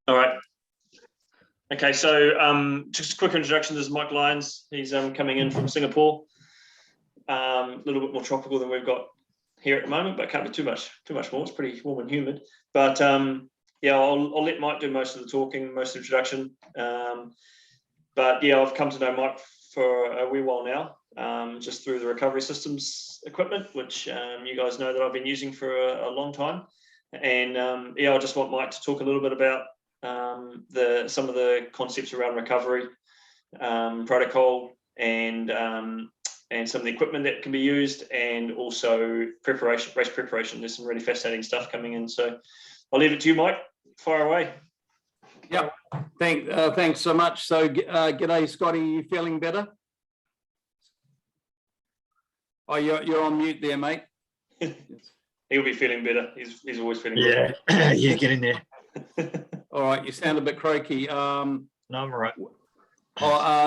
All right. Okay, so just a quick introduction. This is Mike Lyons. He's coming in from Singapore. A little bit more tropical than we've got here at the moment, but can't be too much more. It's pretty warm and humid. But yeah, I'll let Mike do most of the talking, most of the introduction. But yeah, I've come to know Mike for a wee while now, just through the recovery systems equipment, which you guys know that I've been using for a long time. And yeah, I just want Mike to talk a little bit about some of the concepts around recovery protocol and some of the equipment that can be used, and also race preparation. There's some really fascinating stuff coming in. So I'll leave it to you, Mike. Fire away. Yeah, thanks so much. So g'day, Scotty. You feeling better? Oh, you're on mute there, mate. He'll be feeling better. He's always feeling better. Yeah, get in there. All right, you sound a bit croaky. No, I'm all right.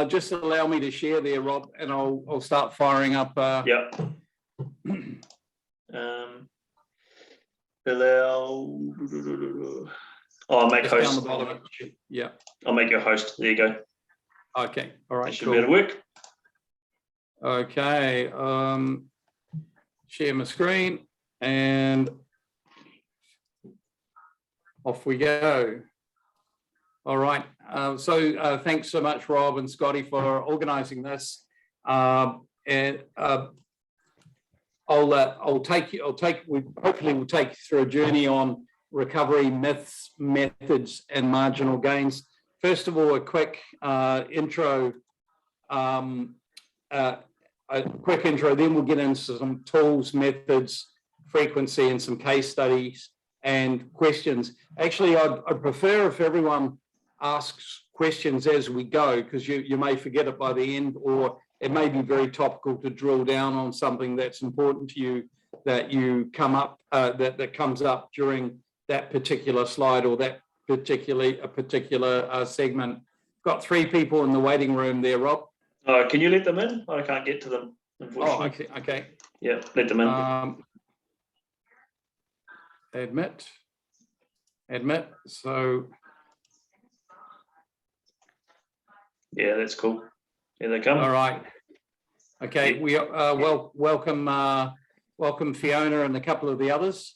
Just allow me to share there, Rob, and I'll start firing up. Yeah. I'll make host. Yeah. I'll make you a host. There you go. Okay. All right. That should be able to work. Okay. Share my screen and off we go. All right. So thanks so much, Rob and Scotty, for organising this. And hopefully we'll take you through a journey on recovery myths, methods, and marginal gains. First of all, a quick intro. Then we'll get into some tools, methods, frequency, and some case studies and questions. Actually, I'd prefer if everyone asks questions as we go, because you may forget it by the end, or it may be very topical to drill down on something that's important to you that you come up that comes up during that particular slide or that particular segment. Got 3 people in the waiting room there, Rob. Can you let them in? I can't get to them, unfortunately. Oh, okay. Yeah, let them in. Admit. So. Yeah, that's cool. Here they come. All right. Okay, we welcome Fiona and a couple of the others.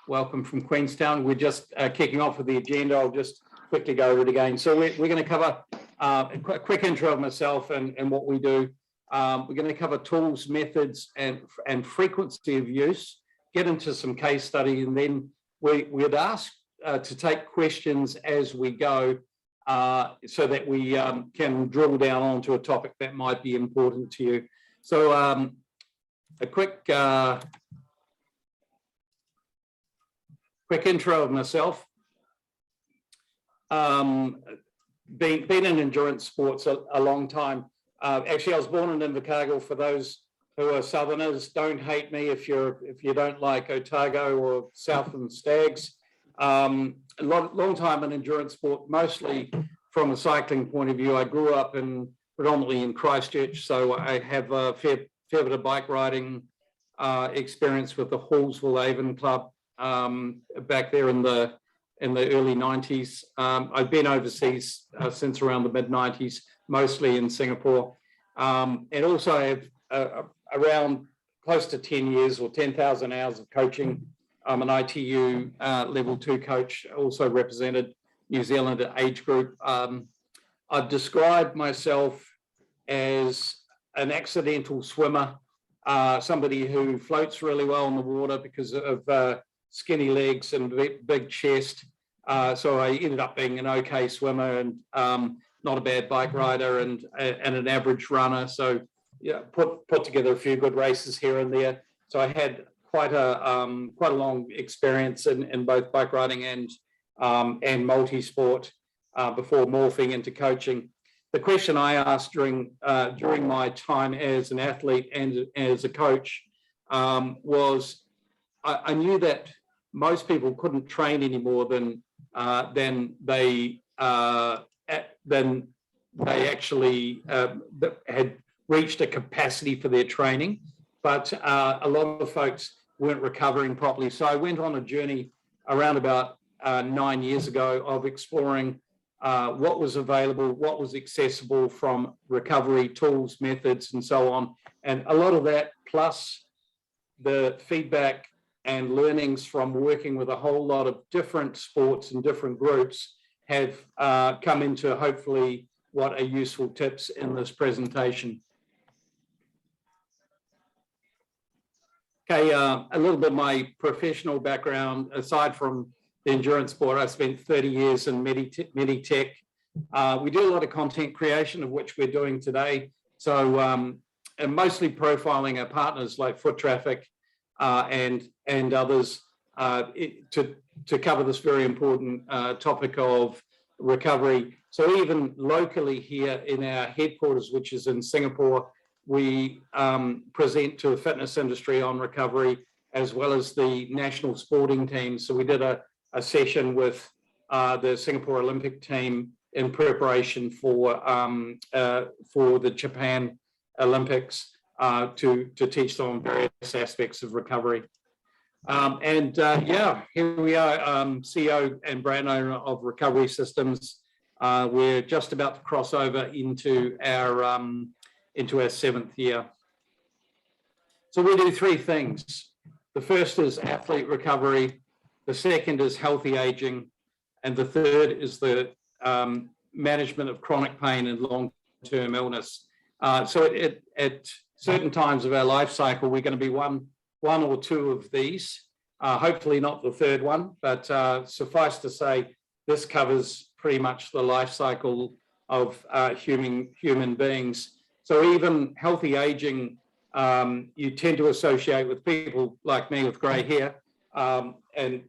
Welcome from Queenstown. We're just kicking off with the agenda. I'll just quickly go over it again. So we're going to cover a quick intro of myself and what we do. We're going to cover tools, methods, and frequency of use, get into some case study, and then we'd ask to take questions as we go, so that we can drill down onto a topic that might be important to you. So a quick intro of myself. Been in endurance sports a long time. Actually, I was born in Invercargill. For those who are Southerners, don't hate me if you don't like Otago or Southern Stags. Long time in endurance sport, mostly from a cycling point of view. I grew up predominantly in Christchurch, so I have a fair bit of bike riding experience with the Hallsville Avon Club back there in the early 90s. I've been overseas since around the mid-90s, mostly in Singapore, and also I have around close to 10 years or 10,000 hours of coaching. I'm an ITU level 2 coach, also represented New Zealand age group. I've described myself as an accidental swimmer, somebody who floats really well in the water because of skinny legs and big chest. So I ended up being an okay swimmer and not a bad bike rider and an average runner. So yeah, put together a few good races here and there. So I had quite a long experience in both bike riding and multi-sport before morphing into coaching. The question I asked during my time as an athlete and as a coach was, I knew that most people couldn't train any more than they actually had reached a capacity for their training, but a lot of folks weren't recovering properly. So I went on a journey around about 9 years ago of exploring what was available, what was accessible from recovery tools, methods, and so on. And a lot of that, plus the feedback and learnings from working with a whole lot of different sports and different groups, have come into hopefully what are useful tips in this presentation. Okay, a little bit of my professional background. Aside from the endurance sport, I spent 30 years in Meditech. We do a lot of content creation, of which we're doing today. So, and mostly profiling our partners like Foot Traffic and others to cover this very important topic of recovery. So even locally here in our headquarters, which is in Singapore, we present to the fitness industry on recovery, as well as the national sporting team. So we did a session with the Singapore Olympic team in preparation for the Japan Olympics to teach them on various aspects of recovery. Yeah, here we are, CEO and brand owner of Recovery Systems. We're just about to cross over into our 7th year. So we do 3 things. The first is athlete recovery, the second is healthy aging, and the third is the management of chronic pain and long-term illness. So at certain times of our life cycle, we're going to be one or two of these, hopefully not the third one, but suffice to say, this covers pretty much the life cycle of human beings. So even healthy aging, you tend to associate with people like me with grey hair, and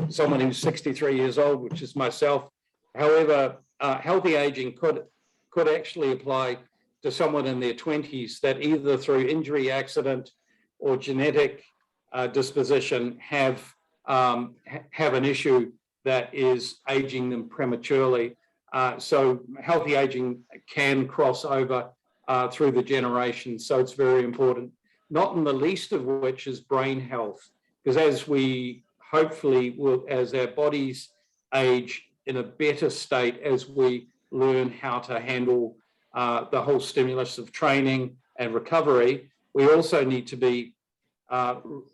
someone who's 63 years old, which is myself. However, healthy aging could actually apply to someone in their 20s that either through injury, accident, or genetic disposition have an issue that is aging them prematurely. So healthy aging can cross over through the generations, so it's very important. Not in the least of which is brain health, because as we hopefully will, as our bodies age in a better state, as we learn how to handle the whole stimulus of training and recovery, we also need to be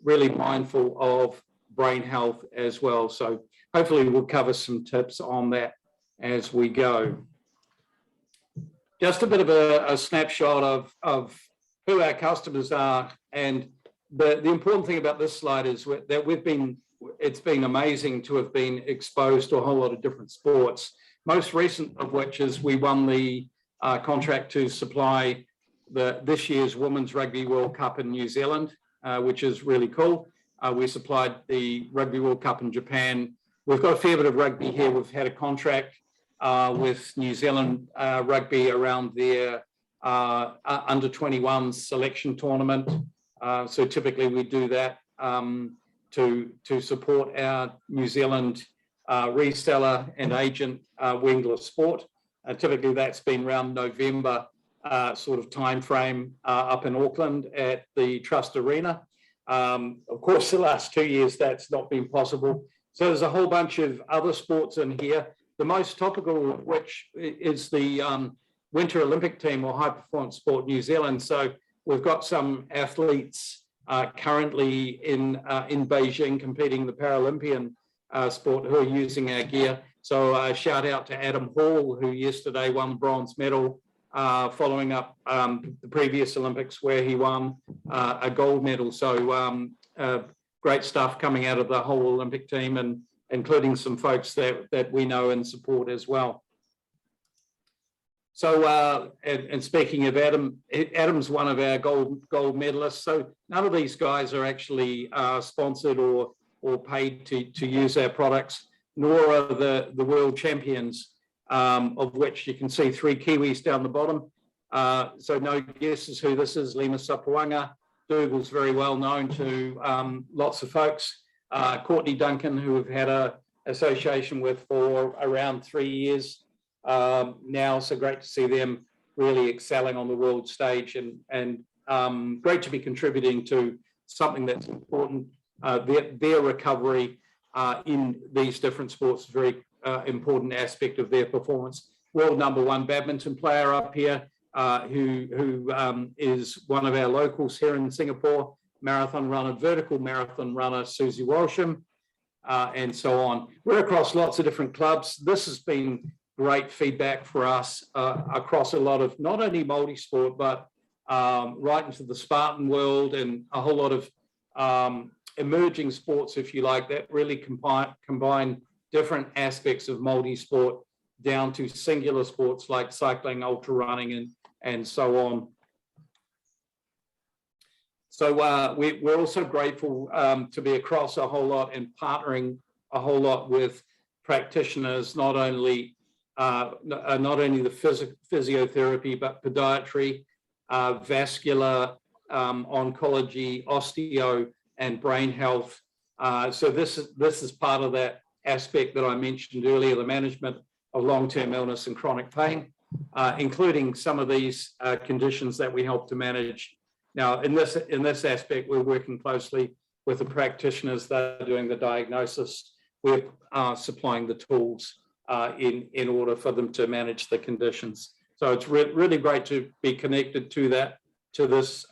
really mindful of brain health as well. So hopefully we'll cover some tips on that as we go. Just a bit of a snapshot of who our customers are. And the important thing about this slide is that it's been amazing to have been exposed to a whole lot of different sports. Most recent of which is we won the contract to supply this year's Women's Rugby World Cup in New Zealand, which is really cool. We supplied the Rugby World Cup in Japan. We've got a fair bit of rugby here. We've had a contract with New Zealand Rugby around their under 21 selection tournament. So typically we do that to support our New Zealand reseller and agent, Wengler Sport. Typically that's been around November sort of time frame up in Auckland at the Trust Arena. Of course, the last 2 years that's not been possible. So there's a whole bunch of other sports in here. The most topical of which is the Winter Olympic Team or High Performance Sport New Zealand. So we've got some athletes currently in Beijing competing in the Paralympian sport who are using our gear. So shout out to Adam Hall, who yesterday won the bronze medal, following up the previous Olympics where he won a gold medal. So great stuff coming out of the whole Olympic team, and including some folks that we know and support as well. So, and speaking of Adam, Adam's one of our gold medalists. So none of these guys are actually sponsored or paid to use our products, nor are the world champions, of which you can see 3 Kiwis down the bottom. So no guesses who this is. Lima Sopoaga. Dougal's very well known to lots of folks. Courtney Duncan, who we've had an association with for around 3 years now. So great to see them really excelling on the world stage, and great to be contributing to something that's important, their recovery in these different sports, very important aspect of their performance. World #1 badminton player up here, who is one of our locals here in Singapore, marathon runner, vertical marathon runner, Susie Walsham, and so on. We're across lots of different clubs. This has been great feedback for us across a lot of not only multi-sport, but right into the Spartan world and a whole lot of emerging sports, if you like, that really combine different aspects of multi-sport down to singular sports like cycling, ultra running, and so on. So we're also grateful to be across a whole lot and partnering a whole lot with practitioners, not only the physiotherapy, but podiatry, vascular, oncology, osteo, and brain health. So this is part of that aspect that I mentioned earlier, the management of long-term illness and chronic pain, including some of these conditions that we help to manage. Now, in this aspect, we're working closely with the practitioners that are doing the diagnosis. We're supplying the tools in order for them to manage the conditions. So it's really great to be connected to this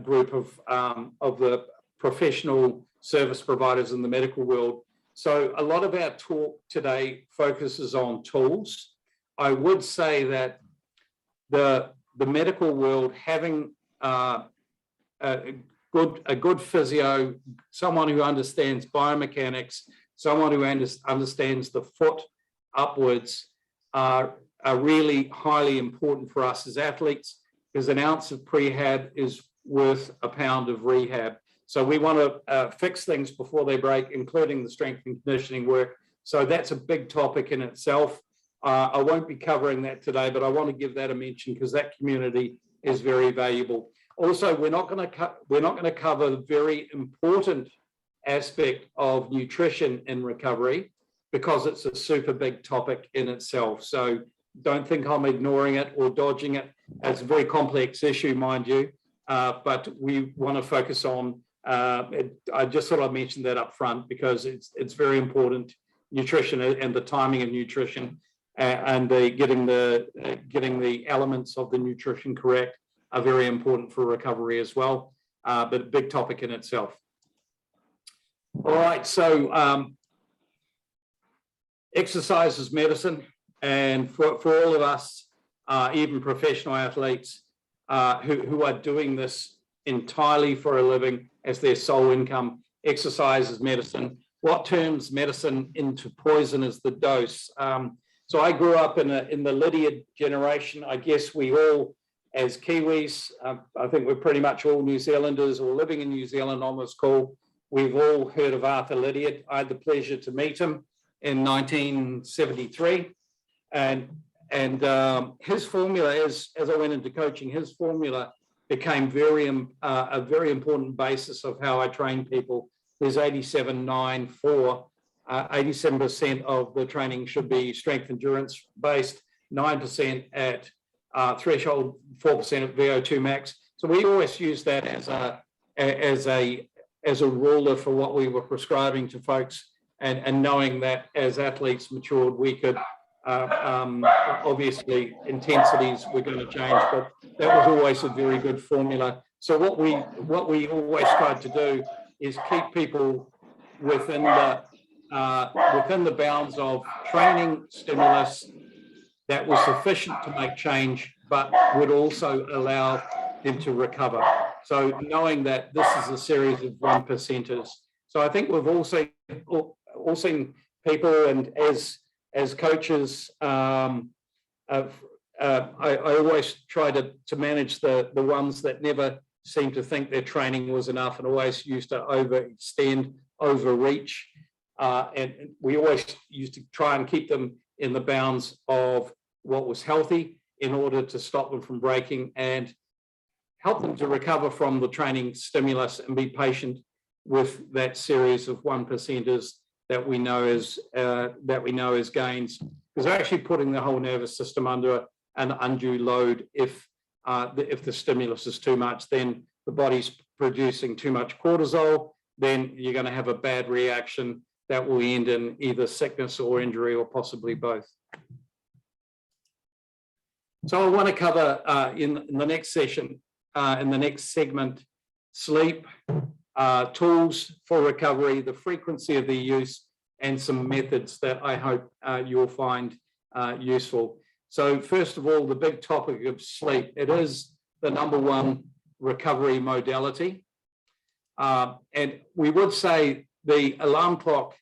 group of the professional service providers in the medical world. So a lot of our talk today focuses on tools. I would say that the medical world, having a good physio, someone who understands biomechanics, someone who understands the foot upwards, are really highly important for us as athletes, because an ounce of prehab is worth a pound of rehab. So we want to fix things before they break, including the strength and conditioning work. So that's a big topic in itself. I won't be covering that today, but I want to give that a mention because that community is very valuable. Also, we're not going to cover the very important aspect of nutrition in recovery because it's a super big topic in itself. So don't think I'm ignoring it or dodging it. It's a very complex issue, mind you, but we want to focus on I just thought I'd mention that up front because it's very important. Nutrition and the timing of nutrition and getting the elements of the nutrition correct are very important for recovery as well, but a big topic in itself. All right, so exercise is medicine, and for all of us, even professional athletes who are doing this entirely for a living as their sole income, exercise is medicine. What turns medicine into poison is the dose. So I grew up in the Lydiard generation. I guess we all, as Kiwis, I think we're pretty much all New Zealanders or living in New Zealand on this call. We've all heard of Arthur Lydiard. I had the pleasure to meet him in 1973. And his formula, as I went into coaching, his formula became a very important basis of how I train people. There's 87-9-4. 87% of the training should be strength endurance based, 9% at threshold, 4% at VO2 max. So we always use that as a ruler for what we were prescribing to folks, and knowing that as athletes matured, we could obviously intensities were going to change, but that was always a very good formula. So what we always tried to do is keep people within the bounds of training stimulus that was sufficient to make change, but would also allow them to recover. So knowing that this is a series of 1%ers. So I think we've all seen people, and as coaches, I always try to manage the ones that never seem to think their training was enough and always used to overextend, overreach. And we always used to try and keep them in the bounds of what was healthy in order to stop them from breaking and help them to recover from the training stimulus and be patient with that series of 1%ers that we know as gains, because they're actually putting the whole nervous system under an undue load. If the stimulus is too much, then the body's producing too much cortisol, then you're going to have a bad reaction that will end in either sickness or injury or possibly both. So I want to cover in the next session, in the next segment, sleep, tools for recovery, the frequency of their use, and some methods that I hope you'll find useful. So first of all, the big topic of sleep. It is the #1 recovery modality. And we would say the alarm clock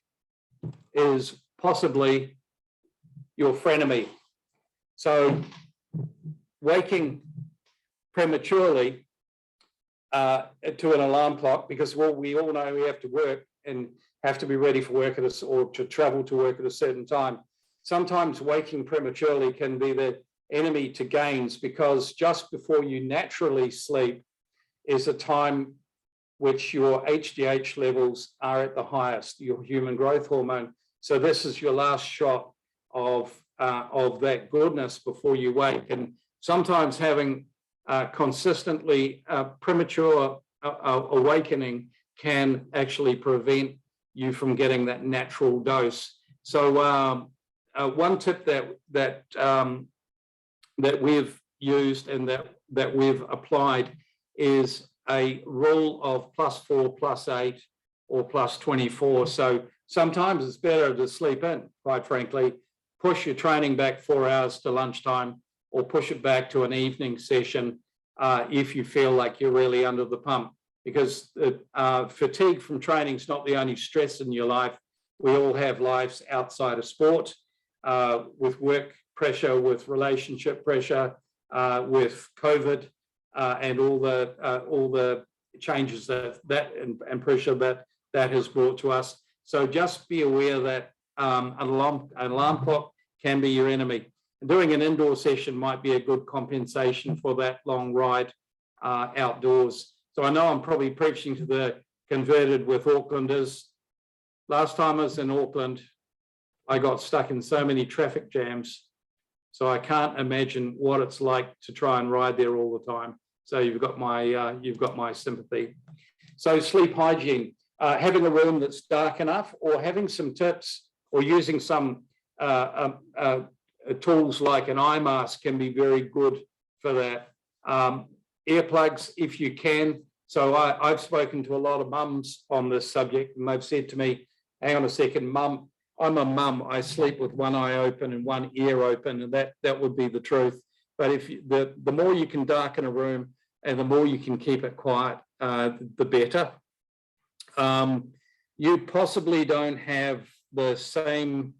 is possibly your frenemy. So waking prematurely to an alarm clock, because we all know we have to work and have to be ready for work or to travel to work at a certain time. Sometimes waking prematurely can be the enemy to gains, because just before you naturally sleep is a time which your HGH levels are at the highest, your human growth hormone. So this is your last shot of that goodness before you wake. And sometimes having consistently premature awakening can actually prevent you from getting that natural dose. So one tip that we've used and that we've applied is a rule of +4, +8, or +24. So sometimes it's better to sleep in, quite frankly. Push your training back 4 hours to lunchtime, or push it back to an evening session if you feel like you're really under the pump. Because fatigue from training is not the only stress in your life. We all have lives outside of sport, with work pressure, with relationship pressure, with COVID, and all the changes and pressure that has brought to us. So just be aware that an alarm clock can be your enemy. And doing an indoor session might be a good compensation for that long ride outdoors. So I know I'm probably preaching to the converted with Aucklanders. Last time I was in Auckland, I got stuck in so many traffic jams. So I can't imagine what it's like to try and ride there all the time. So you've got my sympathy. So sleep hygiene, having a room that's dark enough, or having some tips, or using some tools like an eye mask can be very good for that. Earplugs, if you can. So I've spoken to a lot of mums on this subject, and they've said to me, hang on a second, mum, I'm a mum, I sleep with one eye open and one ear open, and that would be the truth. But if the more you can darken a room and the more you can keep it quiet, the better. You possibly don't have the same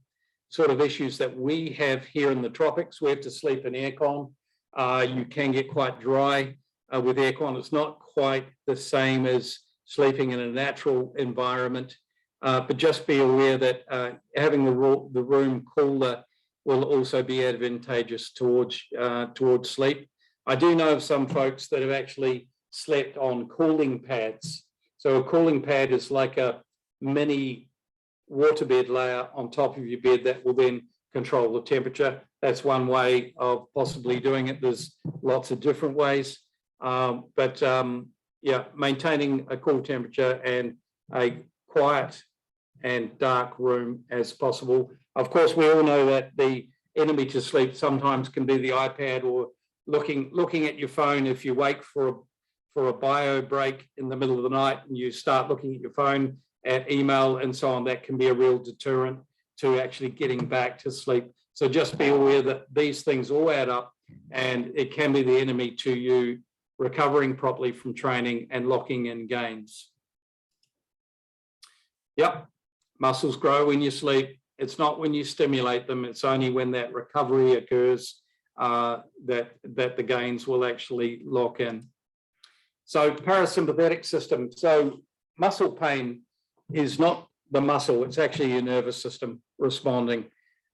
sort of issues that we have here in the tropics. We have to sleep in aircon. You can get quite dry with aircon. It's not quite the same as sleeping in a natural environment, but just be aware that having the room cooler will also be advantageous towards sleep. I do know of some folks that have actually slept on cooling pads. So a cooling pad is like a mini waterbed layer on top of your bed that will then control the temperature. That's one way of possibly doing it. There's lots of different ways, but yeah, maintaining a cool temperature and a quiet and dark room as possible. Of course, we all know that the enemy to sleep sometimes can be the iPad, or looking at your phone. If you wake for a bio break in the middle of the night and you start looking at your phone, at email and so on, that can be a real deterrent to actually getting back to sleep. So just be aware that these things all add up, and it can be the enemy to you recovering properly from training and locking in gains. Yep, muscles grow when you sleep. It's not when you stimulate them. It's only when that recovery occurs that the gains will actually lock in. So parasympathetic system. So muscle pain is not the muscle, it's actually your nervous system responding.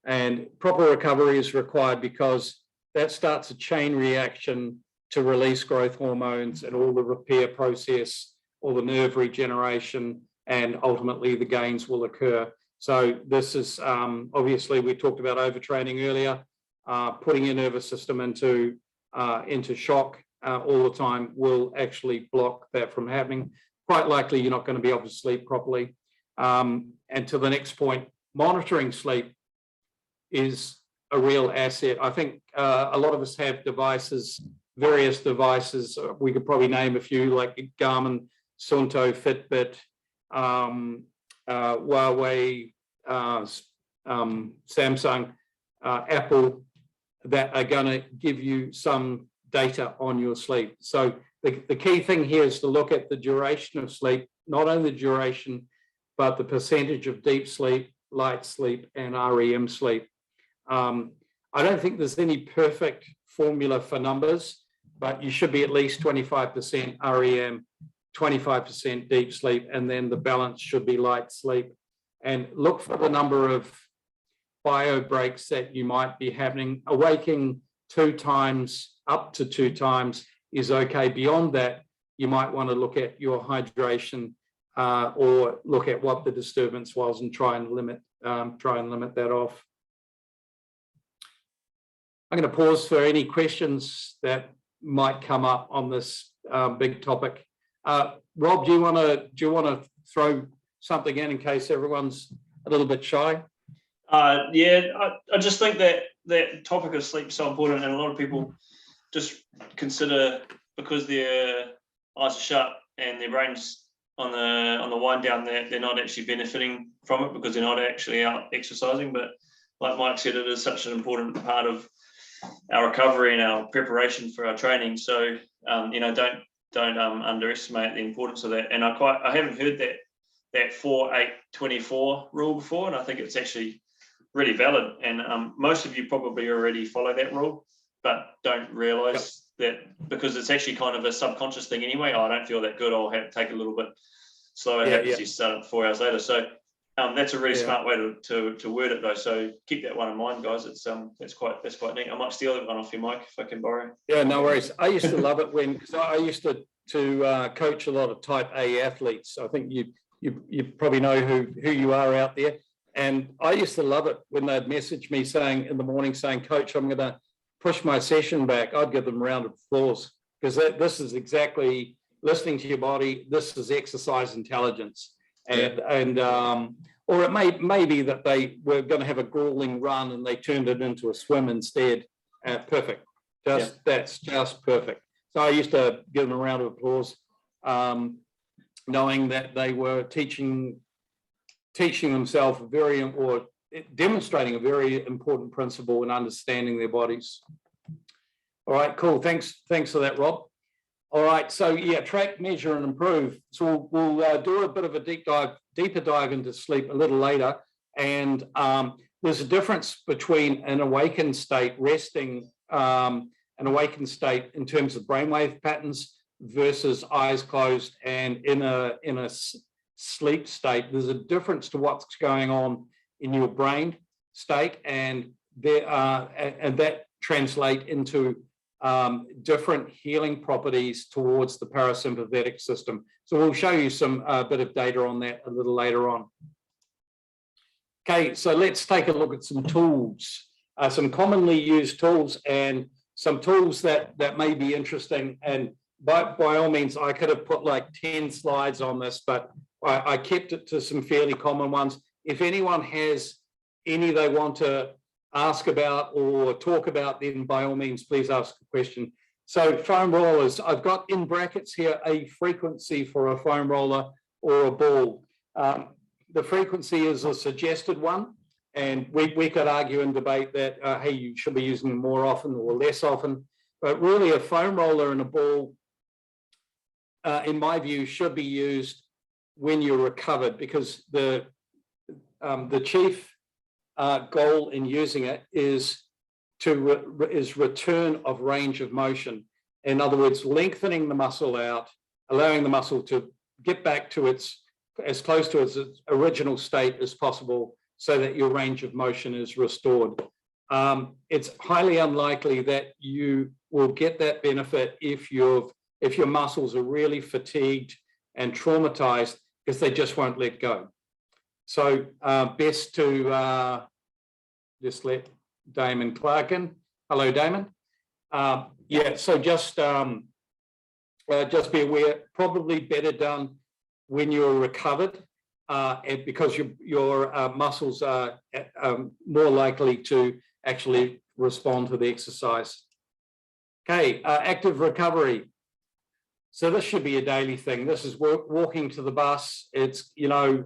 And proper recovery is required because that starts a chain reaction to release growth hormones and all the repair process, all the nerve regeneration, and ultimately the gains will occur. So this is obviously, we talked about overtraining earlier. Putting your nervous system into shock all the time will actually block that from happening. quite likely you're not going to be able to sleep properly. And to the next point, monitoring sleep is a real asset. I think a lot of us have devices, various devices. We could probably name a few like Garmin, Suunto, Fitbit, Huawei, Samsung, Apple, that are going to give you some data on your sleep. So the key thing here is to look at the duration of sleep, not only the duration, but the percentage of deep sleep, light sleep, and REM sleep. I don't think there's any perfect formula for numbers, but you should be at least 25% REM, 25% deep sleep, and then the balance should be light sleep. And look for the number of bio breaks that you might be having. Awaking 2 times, up to 2 times is okay. Beyond that, you might want to look at your hydration or look at what the disturbance was and try and limit that off. I'm going to pause for any questions that might come up on this big topic. Rob, do you want to throw something in case everyone's a little bit shy? Yeah, I just think that topic of sleep is so important, and a lot of people just consider, because their eyes are shut and their brain's on the wind down, that they're not actually benefiting from it because they're not actually out exercising. But like Mike said, it is such an important part of our recovery and our preparation for our training. So don't underestimate the importance of that. And I haven't heard that 4-8-24 rule before, and I think it's actually really valid. And most of you probably already follow that rule, but don't realise that, because it's actually kind of a subconscious thing anyway. Oh, I don't feel that good. I'll have to take a little bit slower. You start up 4 hours later. So that's a really smart way to word it, though. So keep that one in mind, guys. It's that's quite neat. I might steal that one off your mic if I can borrow. Yeah, no worries. I used to love it because I used to coach a lot of type A athletes. I think you probably know who you are out there. And I used to love it when they'd message me saying in the morning, saying, "Coach, I'm going to push my session back." I'd give them a round of applause, because this is exactly listening to your body. This is exercise intelligence. Or it may be that they were going to have a grueling run and they turned it into a swim instead. Perfect. That's just perfect. So I used to give them a round of applause, knowing that they were teaching themselves demonstrating a very important principle in understanding their bodies. All right, cool. Thanks for that, Rob. All right, so yeah, track, measure, and improve. So we'll do a bit of a deeper dive into sleep a little later. And there's a difference between an awakened state, resting, an awakened state in terms of brainwave patterns versus eyes closed and in a sleep state. There's a difference to what's going on in your brain state, and that translate into different healing properties towards the parasympathetic system. So we'll show you some bit of data on that a little later on. Okay, so let's take a look at some tools, some commonly used tools, and some tools that may be interesting. And by all means, I could have put like 10 slides on this, but I kept it to some fairly common ones. If anyone has any they want to ask about or talk about, then by all means, please ask a question. So foam rollers, I've got in brackets here a frequency for a foam roller or a ball. The frequency is a suggested one, and we could argue and debate that, hey, you should be using them more often or less often, but really a foam roller and a ball, in my view, should be used when you're recovered, because the chief goal in using it is return of range of motion. In other words, lengthening the muscle out, allowing the muscle to get back to as close to its original state as possible, so that your range of motion is restored. It's highly unlikely that you will get that benefit if your muscles are really fatigued and traumatized, because they just won't let go. So best to just let Damon Clark in. Hello, Damon. So just be aware, probably better done when you're recovered, and because your muscles are more likely to actually respond to the exercise. Okay, active recovery. So this should be a daily thing. This is walking to the bus. It's, you know,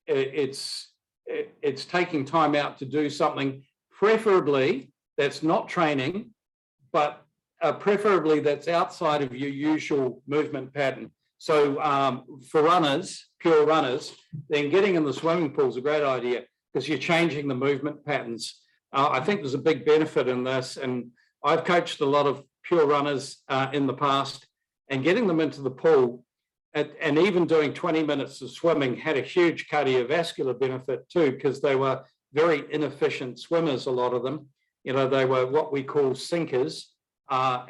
it's taking time out to do something, preferably that's not training, but preferably that's outside of your usual movement pattern. So for runners, pure runners, then getting in the swimming pool is a great idea because you're changing the movement patterns. I think there's a big benefit in this, and I've coached a lot of pure runners in the past, and getting them into the pool and even doing 20 minutes of swimming had a huge cardiovascular benefit too, because they were very inefficient swimmers, a lot of them. You know, they were what we call sinkers. I've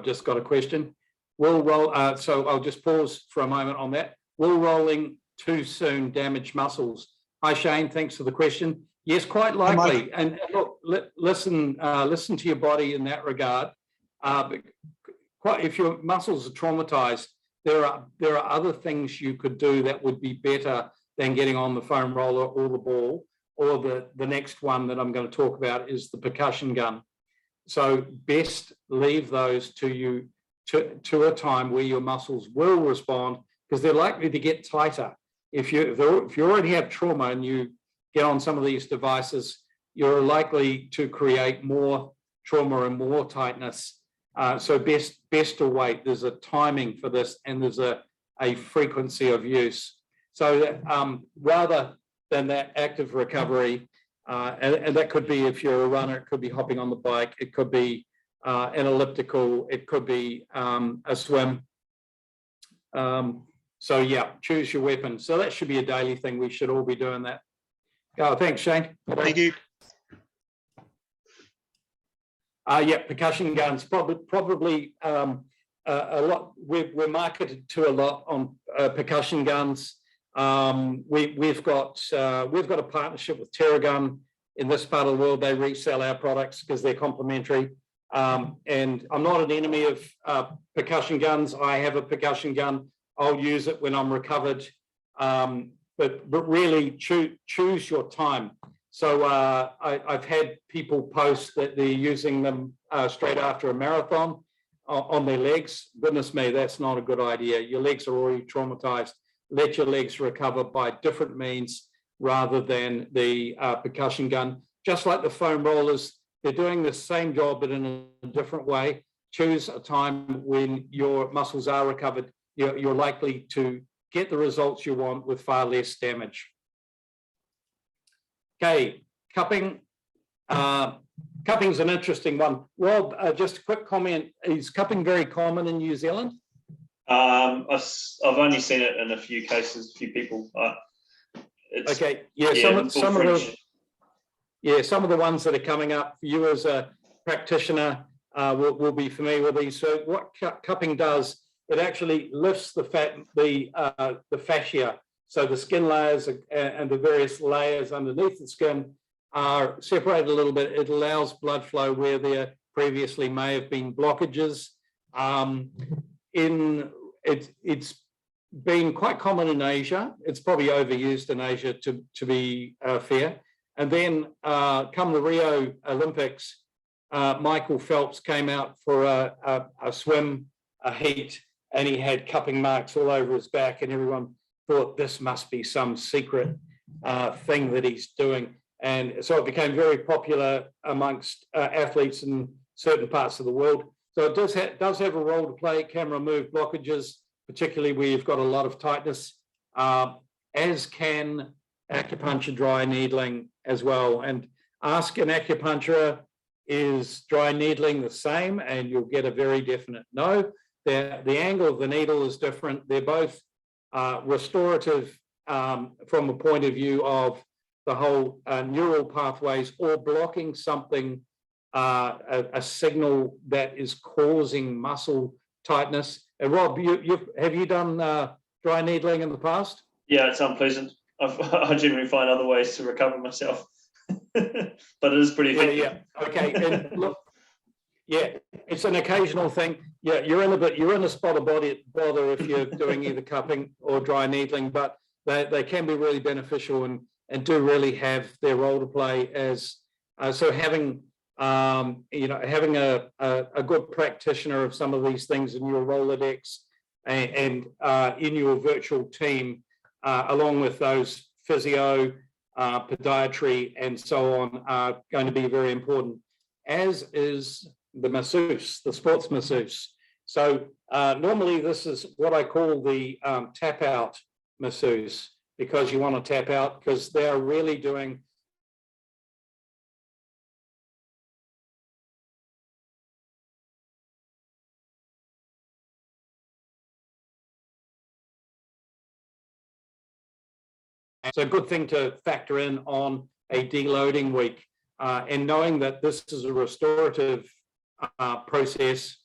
just got a question. So I'll just pause for a moment on that. Will rolling too soon damage muscles? Hi, Shane, thanks for the question. Yes, quite likely. And look, listen to your body in that regard. If your muscles are traumatized, there are other things you could do that would be better than getting on the foam roller or the ball, or the next one that I'm going to talk about is the percussion gun. So best leave those to a time where your muscles will respond, because they're likely to get tighter. If you already have trauma and you get on some of these devices, you're likely to create more trauma and more tightness. So best to wait. There's a timing for this, and there's a frequency of use. So rather than that active recovery, and that could be, if you're a runner, it could be hopping on the bike, it could be an elliptical, it could be a swim. So yeah, choose your weapon. So that should be a daily thing. We should all be doing that. Oh, thanks, Shane. Thank you. Yeah, percussion guns, probably a lot. We're marketed to a lot on percussion guns. We've got a partnership with TerraGun in this part of the world. They resell our products because they're complementary. And I'm not an enemy of percussion guns. I have a percussion gun. I'll use it when I'm recovered. But really choose your time. So I've had people post that they're using them straight after a marathon on their legs. Goodness me, that's not a good idea. Your legs are already traumatized. Let your legs recover by different means rather than the percussion gun. Just like the foam rollers, they're doing the same job, but in a different way. Choose a time when your muscles are recovered. You're likely to get the results you want with far less damage. Okay, cupping. Cupping's an interesting one. Rob, just a quick comment. Is cupping very common in New Zealand? I've only seen it in a few cases, a few people. Okay, yeah, some of the ones that are coming up for you as a practitioner will be familiar with these. So what cupping does, it actually lifts the fascia. So the skin layers and the various layers underneath the skin are separated a little bit. It allows blood flow where there previously may have been blockages. It's been quite common in Asia. It's probably overused in Asia to be fair. And then come the Rio Olympics, Michael Phelps came out for a swim, a heat, and he had cupping marks all over his back, and everyone thought this must be some secret thing that he's doing. And so it became very popular amongst athletes in certain parts of the world. So it does have a role to play. It can remove blockages, particularly where you've got a lot of tightness, as can acupuncture, dry needling as well. And ask an acupuncturist, is dry needling the same? And you'll get a very definite no. The angle of the needle is different. They're both restorative from a point of view of the whole neural pathways, or blocking something, a signal that is causing muscle tightness. And Rob, have you done dry needling in the past? Yeah, it's unpleasant. I generally find other ways to recover myself, but it is pretty effective. Yeah. Okay. And look, Yeah, it's an occasional thing. Yeah, you're in a spot of bother if you're doing either cupping or dry needling, but they can be really beneficial and do really have their role to play as so having having a good practitioner of some of these things in your Rolodex and in your virtual team, along with those physio, podiatry, and so on, are going to be very important, as is the masseuse, the sports masseuse. So normally this is what I call the tap out masseuse, because you want to tap out because they're really doing it's a good thing to factor in on a deloading week, and knowing that this is a restorative process.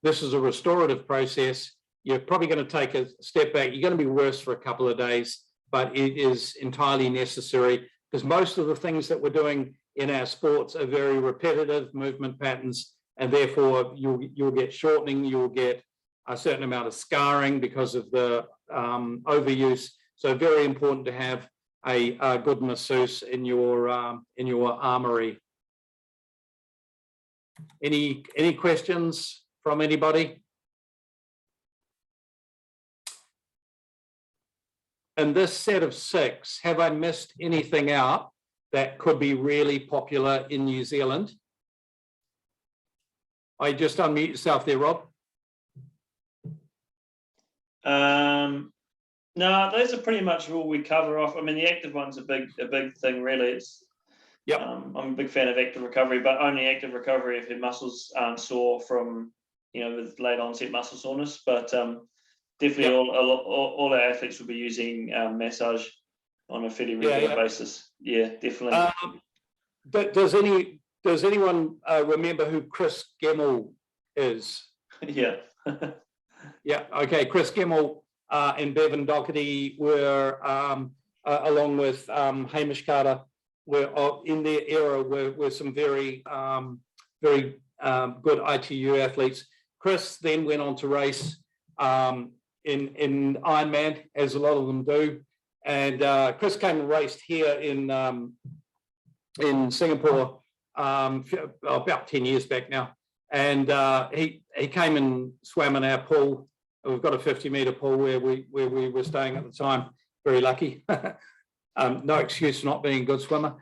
This is a restorative process. You're probably going to take a step back. You're going to be worse for a couple of days, but it is entirely necessary, because most of the things that we're doing in our sports are very repetitive movement patterns, and therefore you'll get shortening, you'll get a certain amount of scarring because of the overuse. So very important to have a good masseuse in your armory. Any questions from anybody? In this set of 6, have I missed anything out that could be really popular in New Zealand? I just unmute yourself there, Rob. No, those are pretty much all we cover off. I mean, the active one's a big thing, really. It's I'm a big fan of active recovery, but only active recovery if your muscles aren't sore from, with late onset muscle soreness. But definitely all our athletes will be using massage on a fairly regular basis. Yeah, definitely. But does anyone remember who Chris Gemmell is? Yeah. Yeah. Okay. Chris Gemmell and Bevan Doherty were, along with Hamish Carter, were in their era were some very good ITU athletes. Chris then went on to race in Ironman, as a lot of them do, and Chris came and raced here in Singapore about 10 years back now, and he came and swam in our pool. We've got a 50-meter pool where we were staying at the time. Very lucky. No excuse for not being a good swimmer.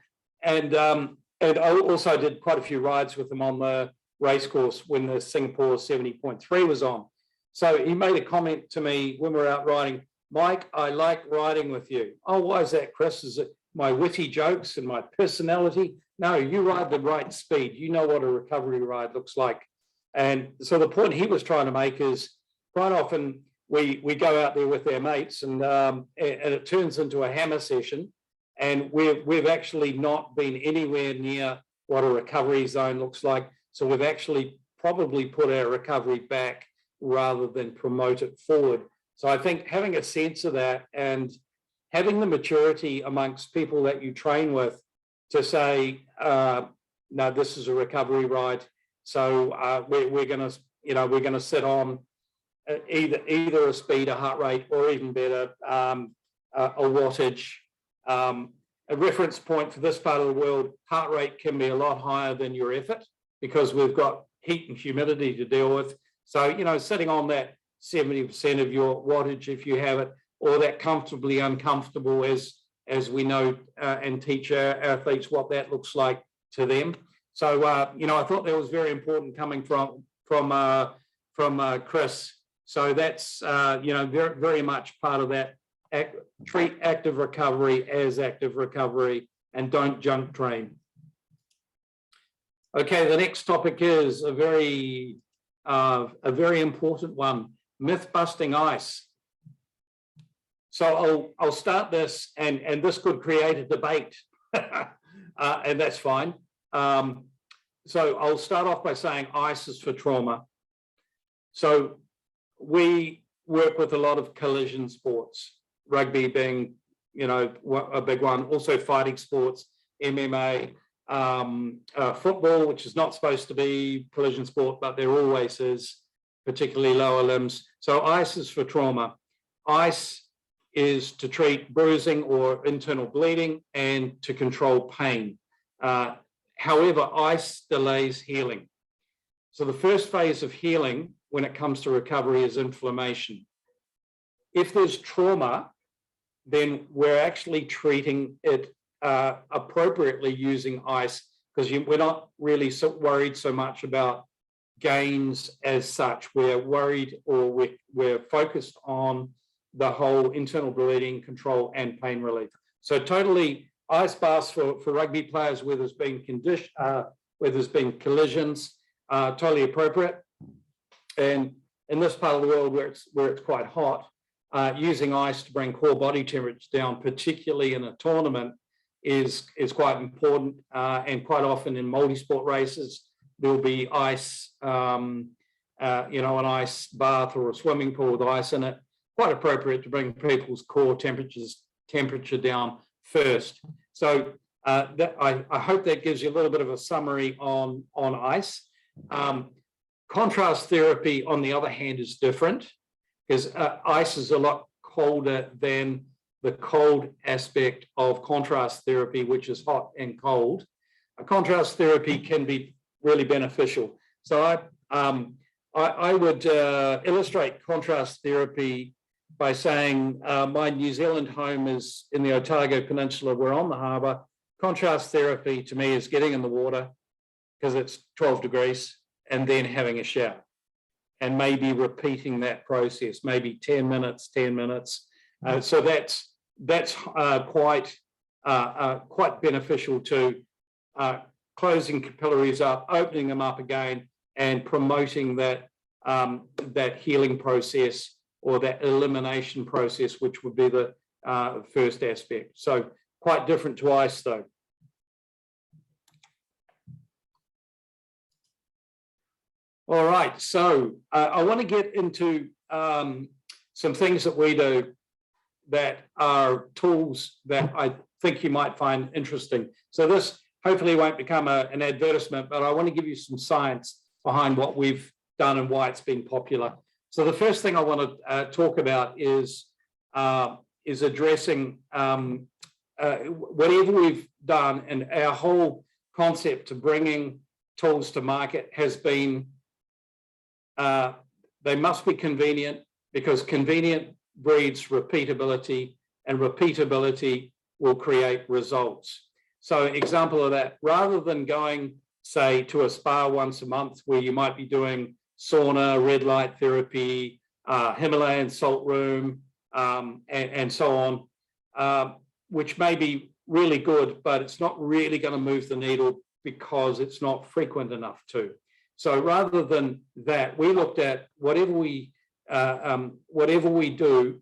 And I also did quite a few rides with him on the race course when the Singapore 70.3 was on. So he made a comment to me when we were out riding, "Mike, I like riding with you." "Oh, why is that, Chris? Is it my witty jokes and my personality?" "No, you ride the right speed. You know what a recovery ride looks like." And so the point he was trying to make is, quite often we go out there with our mates and it turns into a hammer session, and we've actually not been anywhere near what a recovery zone looks like. So we've actually probably put our recovery back rather than promote it forward. So I think having a sense of that and having the maturity amongst people that you train with to say, no, this is a recovery ride. So we're going to sit on either a speed, a heart rate, or even better, a wattage. A reference point for this part of the world, heart rate can be a lot higher than your effort because we've got heat and humidity to deal with. So, sitting on that 70% of your wattage, if you have it, or that comfortably uncomfortable, as we know and teach our athletes what that looks like to them. So, I thought that was very important coming from Chris. So that's, very, very much part of that. Treat active recovery as active recovery and don't junk train. Okay, the next topic is a very important one, myth busting ice. So I'll start this, and this could create a debate, and that's fine. So I'll start off by saying ice is for trauma. So we work with a lot of collision sports, rugby being, a big one, also fighting sports, MMA, football, which is not supposed to be collision sport, but there always is, particularly lower limbs. So ice is for trauma. Ice is to treat bruising or internal bleeding and to control pain. However, ice delays healing. So the first phase of healing when it comes to recovery is inflammation. If there's trauma, then we're actually treating it appropriately using ice, because we're not really worried so much about gains as such. We're worried, or we're focused on the whole internal bleeding control and pain relief. So totally ice baths for rugby players where there's been collisions, totally appropriate. And in this part of the world where it's quite hot, using ice to bring core body temperature down, particularly in a tournament, is quite important. And quite often in multi-sport races, there'll be ice, an ice bath or a swimming pool with ice in it. Quite appropriate to bring people's core temperature down first. So I hope that gives you a little bit of a summary on ice. Contrast therapy, on the other hand, is different, because ice is a lot colder than the cold aspect of contrast therapy, which is hot and cold. Contrast therapy can be really beneficial. So I would illustrate contrast therapy by saying my New Zealand home is in the Otago Peninsula. We're on the harbour. Contrast therapy to me is getting in the water because it's 12 degrees and then having a shower and maybe repeating that process, maybe 10 minutes. So that's quite beneficial to closing capillaries up, opening them up again, and promoting that healing process or that elimination process, which would be the first aspect. So quite different to ice, though. All right, so I want to get into some things that we do that are tools that I think you might find interesting. So this hopefully won't become an advertisement, but I want to give you some science behind what we've done and why it's been popular. So the first thing I want to talk about is addressing whatever we've done, and our whole concept to bringing tools to market has been they must be convenient, because convenient breeds repeatability, and repeatability will create results. So example of that, rather than going, say, to a spa once a month where you might be doing sauna, red light therapy, Himalayan salt room, and so on, which may be really good, but it's not really going to move the needle because it's not frequent enough to. So rather than that, we looked at whatever we do,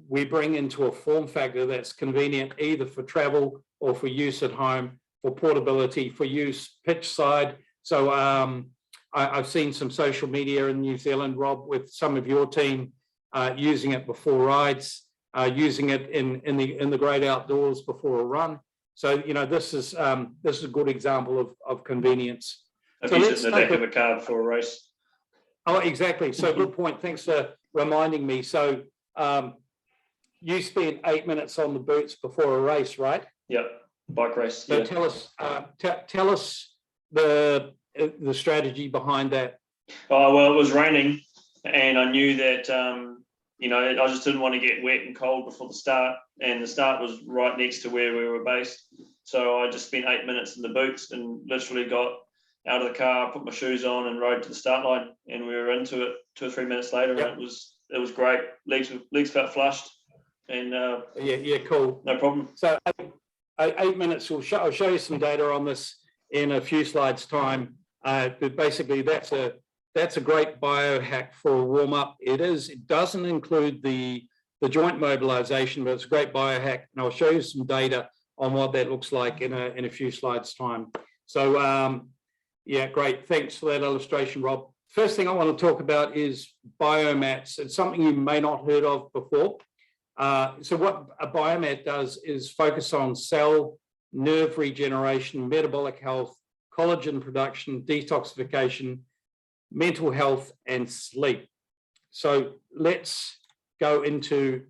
we bring into a form factor that's convenient either for travel or for use at home, for portability, for use pitch side. So I've seen some social media in New Zealand, Rob, with some of your team using it before rides, using it in the great outdoors before a run. So this is a good example of convenience. I've used it in the deck of a car before a race. Oh, exactly. So good point. Thanks for reminding me. So you spent 8 minutes on the boots before a race, right? Yep, bike race. So yeah. tell us the strategy behind that. Oh, well, it was raining, and I knew that I just didn't want to get wet and cold before the start, and the start was right next to where we were based. So I just spent 8 minutes in the boots and literally got out of the car, put my shoes on, and rode to the start line. And we were into it 2 or 3 minutes later, yep. And it was great. Legs felt flushed, and yeah, cool, no problem. So 8 minutes. I'll show you some data on this in a few slides' time. But basically, that's a great biohack for a warm up. It doesn't include the joint mobilization, but it's a great biohack, and I'll show you some data on what that looks like in a few slides' time. So yeah, great. Thanks for that illustration, Rob. First thing I want to talk about is biomats. It's something you may not heard of before. So what a biomat does is focus on cell nerve regeneration, metabolic health, collagen production, detoxification, mental health, and sleep. So let's go into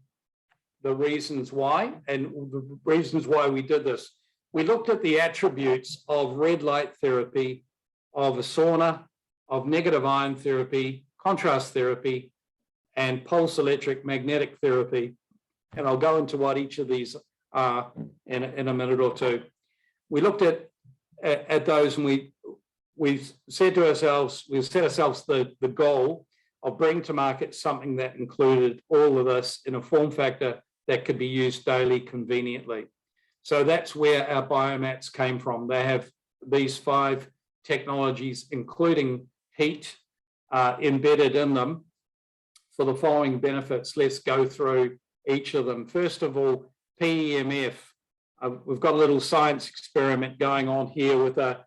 the reasons why, and the reasons why we did this. We looked at the attributes of red light therapy, of a sauna, of negative ion therapy, contrast therapy, and pulse electric magnetic therapy. And I'll go into what each of these are in a minute or two. We looked at those, and we said to ourselves, we set ourselves the goal of bringing to market something that included all of this in a form factor that could be used daily conveniently. So that's where our Biomats came from. They have these 5 technologies, including heat, embedded in them for the following benefits. Let's go through each of them. First of all, PEMF. We've got a little science experiment going on here with a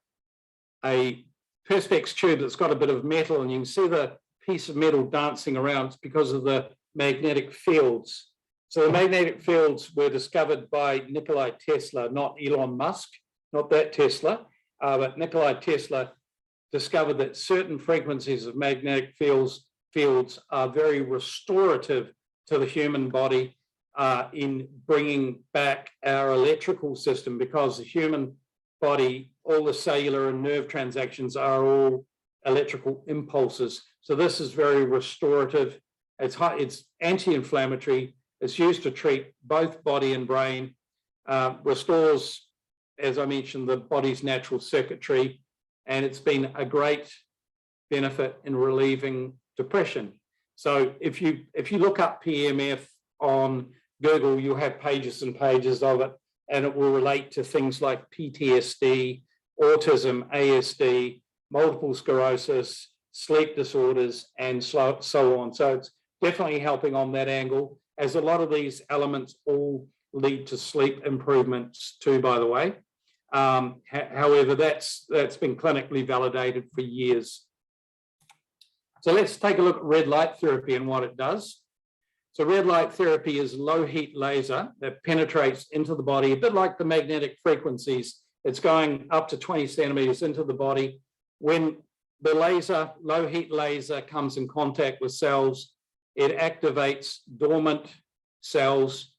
Perspex tube that's got a bit of metal, and you can see the piece of metal dancing around. It's because of the magnetic fields. So the magnetic fields were discovered by Nikola Tesla, not Elon Musk, not that Tesla, but Nikola Tesla discovered that certain frequencies of magnetic fields are very restorative to the human body in bringing back our electrical system, because the human body, all the cellular and nerve transactions are all electrical impulses. So this is very restorative. It's anti-inflammatory. It's used to treat both body and brain, restores, as I mentioned, the body's natural circuitry, and it's been a great benefit in relieving depression. So if you look up PEMF on Google, you'll have pages and pages of it, and it will relate to things like PTSD, autism, ASD, multiple sclerosis, sleep disorders, and so on. So it's definitely helping on that angle, as a lot of these elements all lead to sleep improvements too, by the way. However, that's been clinically validated for years. So let's take a look at red light therapy and what it does. So red light therapy is low heat laser that penetrates into the body, a bit like the magnetic frequencies. It's going up to 20 centimeters into the body. When the laser, low heat laser, comes in contact with cells, it activates dormant cells,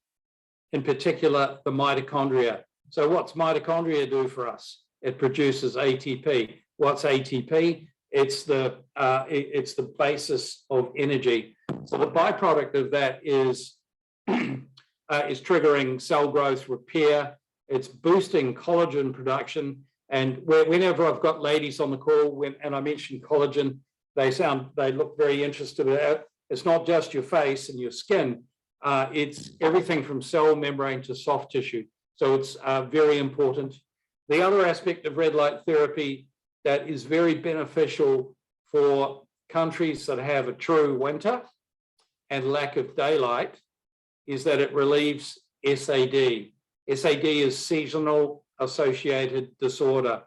in particular the mitochondria. So what's mitochondria do for us? It produces ATP. What's ATP? It's the basis of energy. So the byproduct of that is triggering cell growth, repair. It's boosting collagen production. And whenever I've got ladies on the call, and I mention collagen, they look very interested in it. It's not just your face and your skin. It's everything from cell membrane to soft tissue. So it's very important. The other aspect of red light therapy that is very beneficial for countries that have a true winter and lack of daylight is that it relieves SAD. SAD is seasonal associated disorder.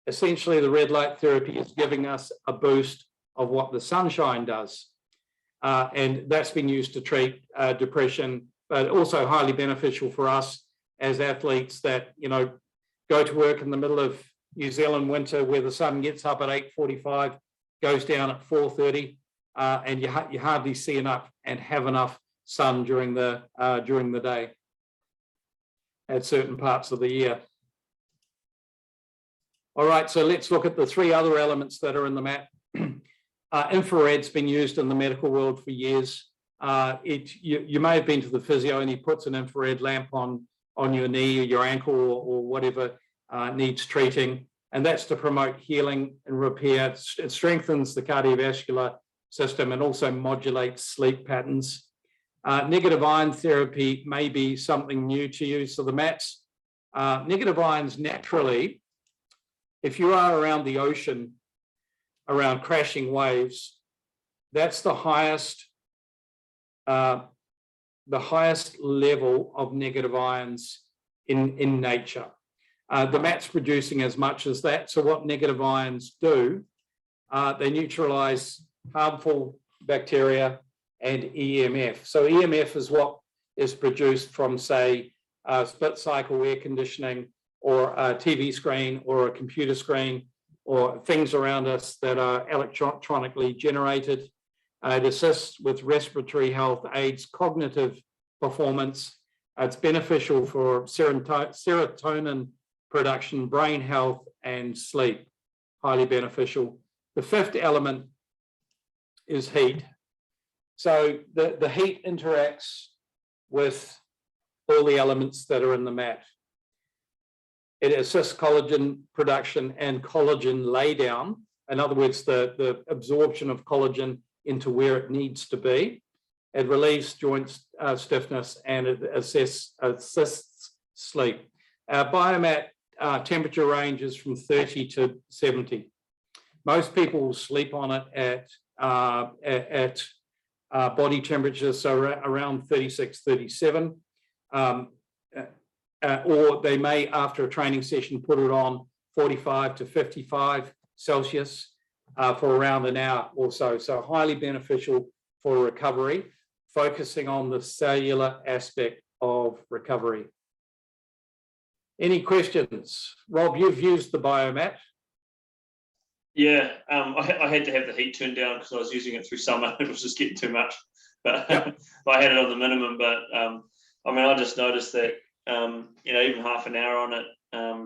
Essentially, the red light therapy is giving us a boost of what the sunshine does. And that's been used to treat depression, but also highly beneficial for us as athletes that, go to work in the middle of New Zealand winter where the sun gets up at 8:45, goes down at 4:30, and you hardly see enough and have enough sun during the day at certain parts of the year. All right, so let's look at the 3 other elements that are in the mat. Infrared's been used in the medical world for years. You may have been to the physio and he puts an infrared lamp on your knee or your ankle or whatever needs treating, and that's to promote healing and repair. It strengthens the cardiovascular system and also modulates sleep patterns. Negative ion therapy may be something new to you. So the mats, negative ions naturally, if you are around the ocean, around crashing waves, that's the highest level of negative ions in nature. The mat's producing as much as that. So what negative ions do, they neutralize harmful bacteria and EMF. So EMF is what is produced from, say, split cycle air conditioning or a TV screen or a computer screen or things around us that are electronically generated. It assists with respiratory health, aids cognitive performance. It's beneficial for serotonin production, brain health, and sleep. Highly beneficial. The fifth element is heat. So the heat interacts with all the elements that are in the mat. It assists collagen production and collagen laydown. In other words, the absorption of collagen into where it needs to be. It relieves joint stiffness, and it assists sleep. Our Biomat temperature range is from 30 to 70. Most people will sleep on it at body temperature, so around 36, 37. Or they may, after a training session, put it on 45 to 55 Celsius for around an hour or so. So highly beneficial for recovery, focusing on the cellular aspect of recovery. Any questions? Rob, you've used the Biomat. Yeah, I had to have the heat turned down because I was using it through summer. It was just getting too much. But Yep. I had it on the minimum. But I mean, I just noticed that even half an hour on it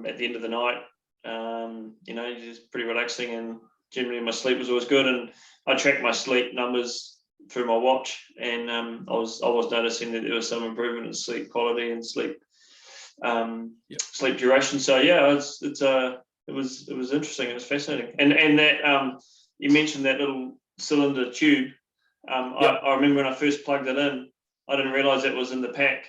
at the end of the night, it's pretty relaxing, and generally my sleep was always good. And I tracked my sleep numbers through my watch, and I was noticing that there was some improvement in sleep quality and sleep sleep duration. So yeah, it was interesting. It was fascinating. And that you mentioned that little cylinder tube. I remember when I first plugged it in, I didn't realize it was in the pack,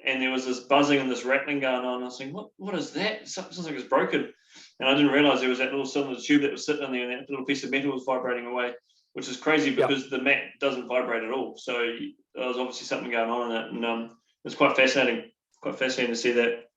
and there was this buzzing and this rattling going on. I was thinking, what is that? It sounds like it's broken. And I didn't realize there was that little cylinder tube that was sitting in there, and that little piece of metal was vibrating away, which is crazy because the mat doesn't vibrate at all. So there was obviously something going on in it, and it's quite fascinating. Quite fascinating to see that.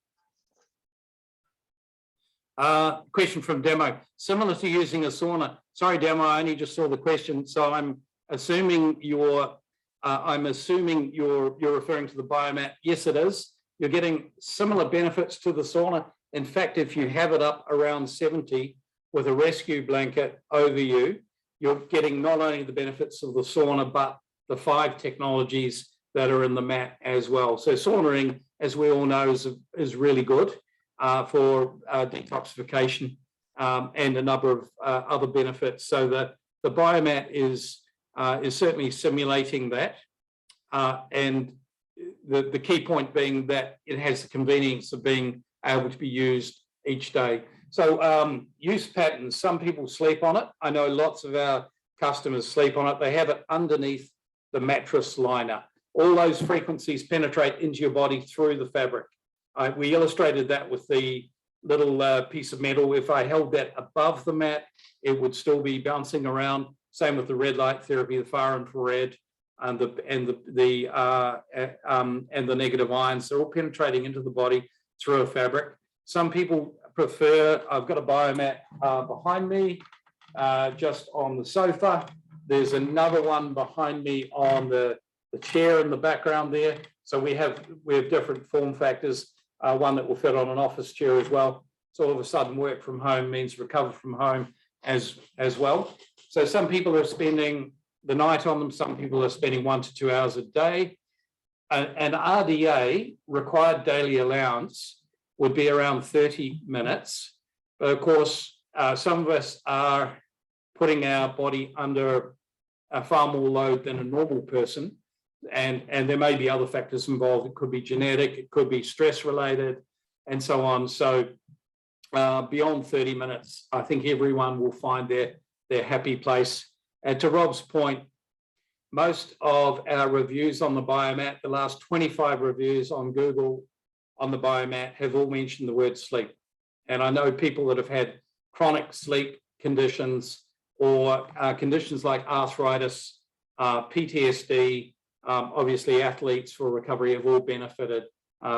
Question from Demo. Similar to using a sauna. Sorry, Demo, I only just saw the question. So I'm assuming you're referring to the Biomat. Yes, it is. You're getting similar benefits to the sauna. In fact, if you have it up around 70 with a rescue blanket over you, you're getting not only the benefits of the sauna, but the 5 technologies that are in the mat as well. So saunaing, as we all know, is really good for detoxification and a number of other benefits. So the Biomat is certainly simulating that. And the key point being that it has the convenience of being able to be used each day. So use patterns, some people sleep on it. I know lots of our customers sleep on it. They have it underneath the mattress liner. All those frequencies penetrate into your body through the fabric. We illustrated that with the little piece of metal. If I held that above the mat, it would still be bouncing around. Same with the red light therapy, the far infrared, and the negative ions. They're all penetrating into the body through a fabric. Some people prefer, I've got a Biomat behind me, just on the sofa. There's another one behind me on the chair in the background there. So we have different form factors. One that will fit on an office chair as well. So all of a sudden work from home means recover from home as well. So some people are spending the night on them. Some people are spending 1 to 2 hours a day. An RDA, required daily allowance, would be around 30 minutes. But of course, some of us are putting our body under a far more load than a normal person. And there may be other factors involved. It could be genetic, it could be stress related, and so on. So beyond 30 minutes, I think everyone will find their happy place. And to Rob's point, most of our reviews on the Biomat, the last 25 reviews on Google on the Biomat, have all mentioned the word sleep. And I know people that have had chronic sleep conditions or conditions like arthritis, PTSD, obviously athletes for recovery have all benefited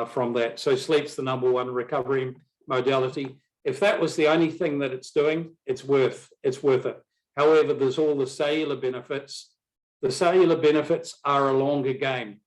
from that. So sleep's the #1 recovery modality. If that was the only thing that it's doing, it's worth it. However, there's all the cellular benefits. The cellular benefits are a longer game.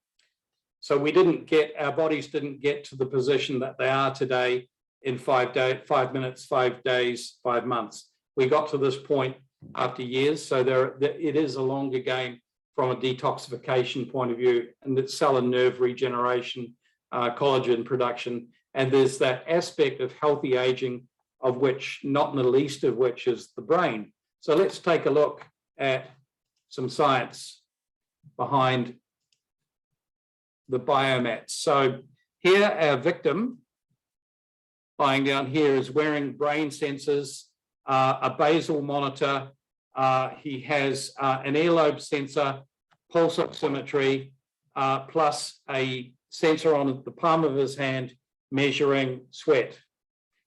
So our bodies didn't get to the position that they are today in 5 minutes, 5 days, 5 months. We got to this point after years, so it is a longer game from a detoxification point of view, and it's cell and nerve regeneration, collagen production, and there's that aspect of healthy aging, of which, not in the least of which, is the brain. So let's take a look at some science behind the Biomats. So here, our victim, lying down here, is wearing brain sensors, a basal monitor. He has an earlobe sensor, pulse oximetry, plus a sensor on the palm of his hand measuring sweat.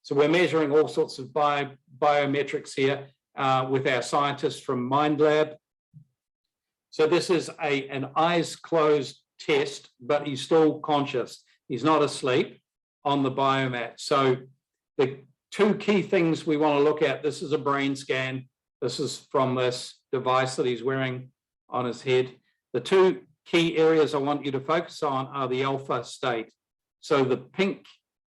So we're measuring all sorts of biometrics here with our scientists from MindLab. So this is an eyes closed test, but he's still conscious. He's not asleep on the Biomat. So the two key things we want to look at, this is a brain scan. This is from this device that he's wearing on his head. The two key areas I want you to focus on are the alpha state. So the pink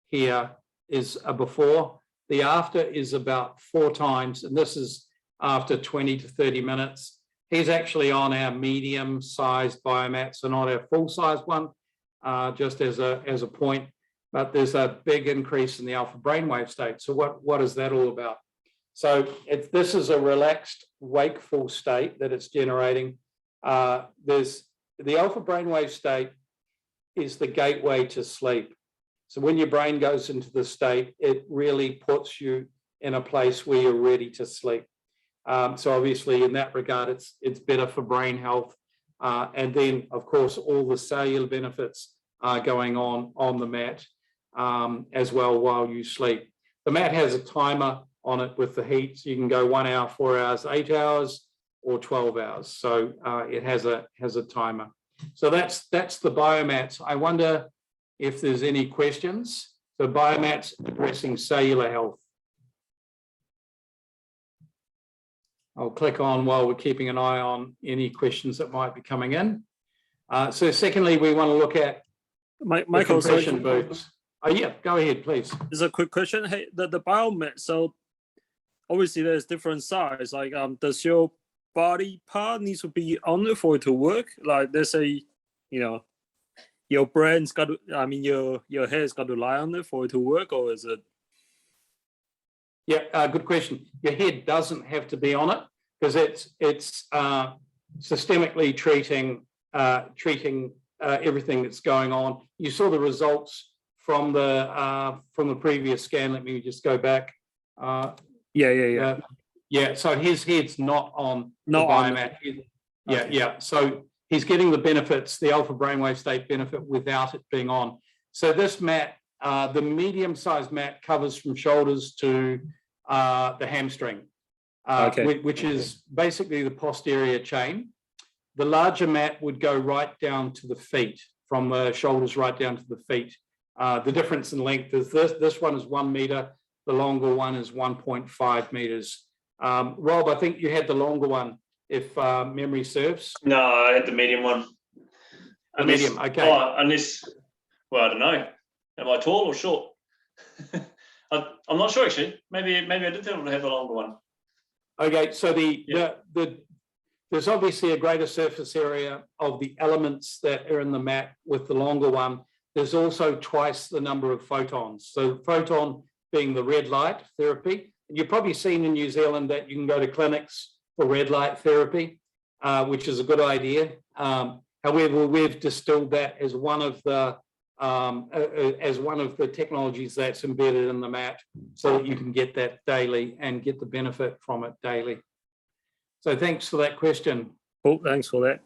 here is a before, the after is about 4 times, and this is after 20 to 30 minutes. He's actually on our medium-sized Biomat, so not our full-size one, just as a point. But there's a big increase in the alpha brainwave state. So what is that all about? So this is a relaxed, wakeful state that it's generating. There's the alpha brainwave state is the gateway to sleep. So when your brain goes into the state, it really puts you in a place where you're ready to sleep. So obviously in that regard, it's better for brain health. And then of course, all the cellular benefits are going on the mat as well while you sleep. The mat has a timer on it with the heat. So you can go 1 hour, 4 hours, 8 hours, or 12 hours. So it has a timer. So that's the Biomats. I wonder if there's any questions. So Biomats addressing cellular health. I'll click on while we're keeping an eye on any questions that might be coming in. So secondly, we want to look at Michael, compression boots. Oh yeah, go ahead, please. There's a quick question. Hey, the Biomat, so obviously there's different size. Like, does your body part needs to be on it for it to work? Like, let's say, your brain's got to, your head's got to lie on it for it to work, or is it? Yeah, good question. Your head doesn't have to be on it because it's systemically treating everything that's going on. You saw the results from the previous scan. Let me just go back. Yeah. So his head's not on the Biomat. Yeah. So he's getting the benefits, the alpha brainwave state benefit, without it being on. So this mat, the medium-sized mat, covers from shoulders to the hamstring, which is basically the posterior chain. The larger mat would go right down to the feet, from the shoulders right down to the feet. The difference in length is this one is 1 meter, the longer one is 1.5 meters. Rob, I think you had the longer one, if memory serves. No, I had the medium one. Medium, okay. Well, I don't know. Am I tall or short? I'm not sure actually. Maybe I did have the longer one. Okay, so there's obviously a greater surface area of the elements that are in the mat with the longer one. There's also twice the number of photons. So photon being the red light therapy. You've probably seen in New Zealand that you can go to clinics for red light therapy, which is a good idea. However, we've distilled that as one of the technologies that's embedded in the mat, so that you can get that daily and get the benefit from it daily. So thanks for that question. Oh, thanks for that.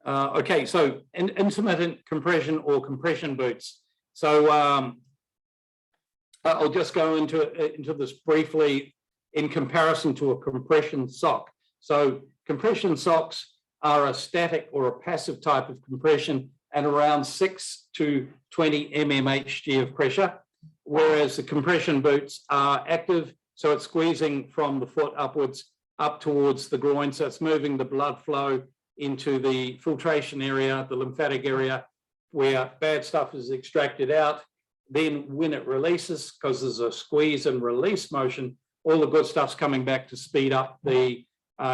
Okay, so intermittent compression or compression boots. So I'll just go into this briefly in comparison to a compression sock. So compression socks are a static or a passive type of compression at around 6 to 20 mmHg of pressure, whereas the compression boots are active, so it's squeezing from the foot upwards up towards the groin, so it's moving the blood flow into the filtration area, the lymphatic area, where bad stuff is extracted out, then when it releases, because there's a squeeze and release motion, all the good stuff's coming back to speed up the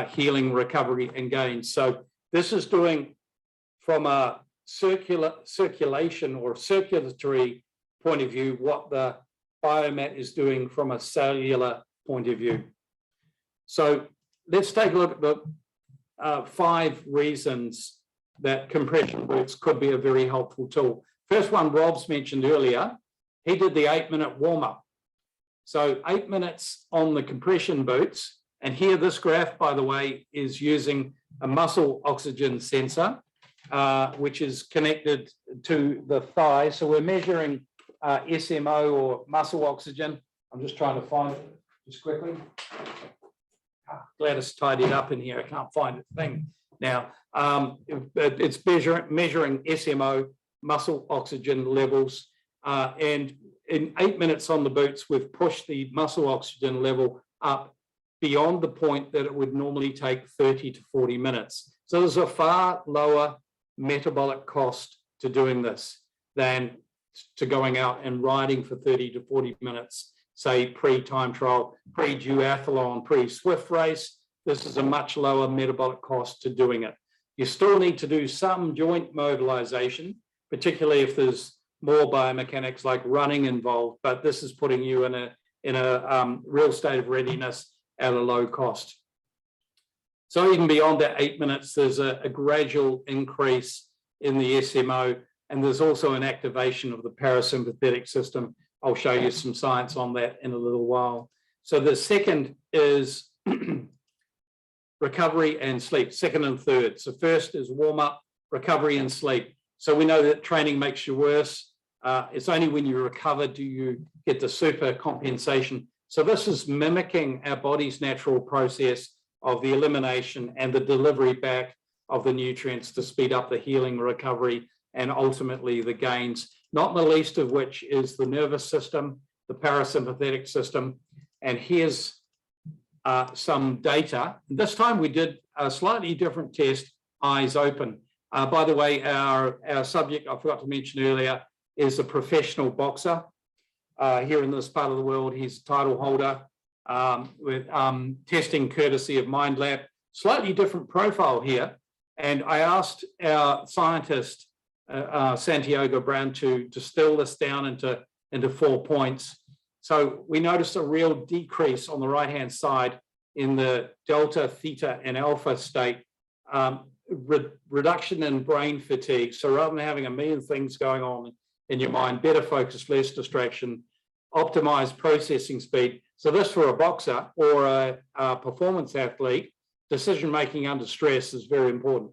healing, recovery, and gain. So this is doing from a circulation or circulatory point of view what the Biomat is doing from a cellular point of view. So let's take a look at the 5 reasons that compression boots could be a very helpful tool. First one, Rob's mentioned earlier, he did the 8-minute warm-up. So 8 minutes on the compression boots, and here this graph, by the way, is using a muscle oxygen sensor, which is connected to the thigh. So we're measuring SMO or muscle oxygen. I'm just trying to find it just quickly. Gladys tidied up in here. I can't find a thing now. It's measuring SMO, muscle oxygen levels. And in 8 minutes on the boots, we've pushed the muscle oxygen level up beyond the point that it would normally take 30 to 40 minutes. So there's a far lower metabolic cost to doing this than to going out and riding for 30 to 40 minutes, say pre-time trial, pre-duathlon, pre-Swift race. This is a much lower metabolic cost to doing it. You still need to do some joint mobilization, particularly if there's more biomechanics like running involved, but this is putting you in a real state of readiness at a low cost. So even beyond that 8 minutes, there's a gradual increase in the SMO, and there's also an activation of the parasympathetic system. I'll show you some science on that in a little while. So the second is recovery and sleep, second and third. So first is warm up, recovery and sleep. So we know that training makes you worse. It's only when you recover do you get the super compensation. So this is mimicking our body's natural process of the elimination and the delivery back of the nutrients to speed up the healing, recovery, and ultimately the gains, not the least of which is the nervous system, the parasympathetic system. And here's some data. This time we did a slightly different test, eyes open. By the way, our subject, I forgot to mention earlier, is a professional boxer. Here in this part of the world, he's a title holder with testing courtesy of MindLab. Slightly different profile here. And I asked our scientist, Santiago Brown, to distill this down into 4 points. So we noticed a real decrease on the right-hand side in the delta, theta, and alpha state, reduction in brain fatigue. So rather than having a million things going on in your mind, better focus, less distraction, optimized processing speed. So this for a boxer or a performance athlete, decision-making under stress is very important.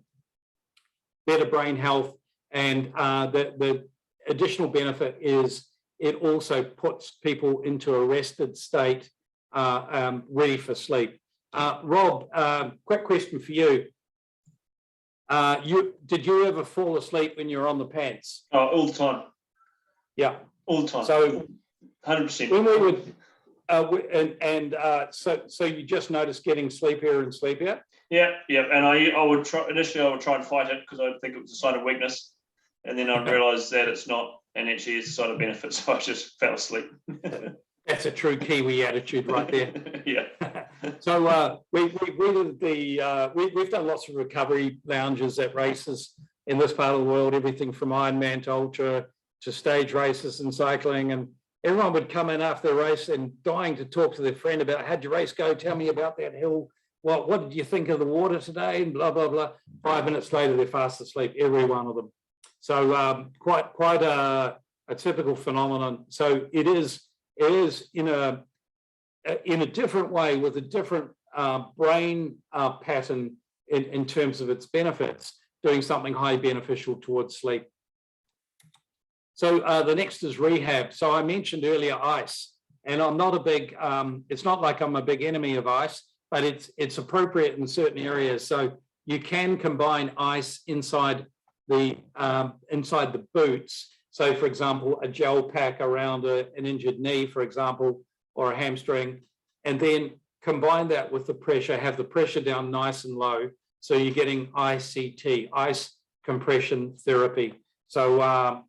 Better brain health, and the additional benefit is it also puts people into a rested state, ready for sleep. Rob, quick question for you. Did you ever fall asleep when you were on the pants? Oh, all the time. Yeah. All the time. So 100%. when we would, so you just noticed getting sleepier and sleepier? Yeah. And I would try, initially I would try and fight it because I think it was a sign of weakness. And then I realized that it's not, and actually it's a sign of benefit. So I just fell asleep. That's a true Kiwi attitude right there. Yeah. So we've done lots of recovery lounges at races in this part of the world, everything from Ironman to ultra to stage races and cycling, and everyone would come in after the race and dying to talk to their friend about how'd your race go? Tell me about that hill. What did you think of the water today? And blah blah blah. 5 minutes later, they're fast asleep, every one of them. So quite a typical phenomenon. So it is in a different way with a different brain pattern in terms of its benefits, doing something highly beneficial towards sleep. So the next is rehab. So I mentioned earlier ice, and I'm not a big, it's not like I'm a big enemy of ice, but it's appropriate in certain areas. So you can combine ice inside the boots. So for example, a gel pack around an injured knee, for example, or a hamstring, and then combine that with the pressure, have the pressure down nice and low. So you're getting ICT, ice compression therapy. So,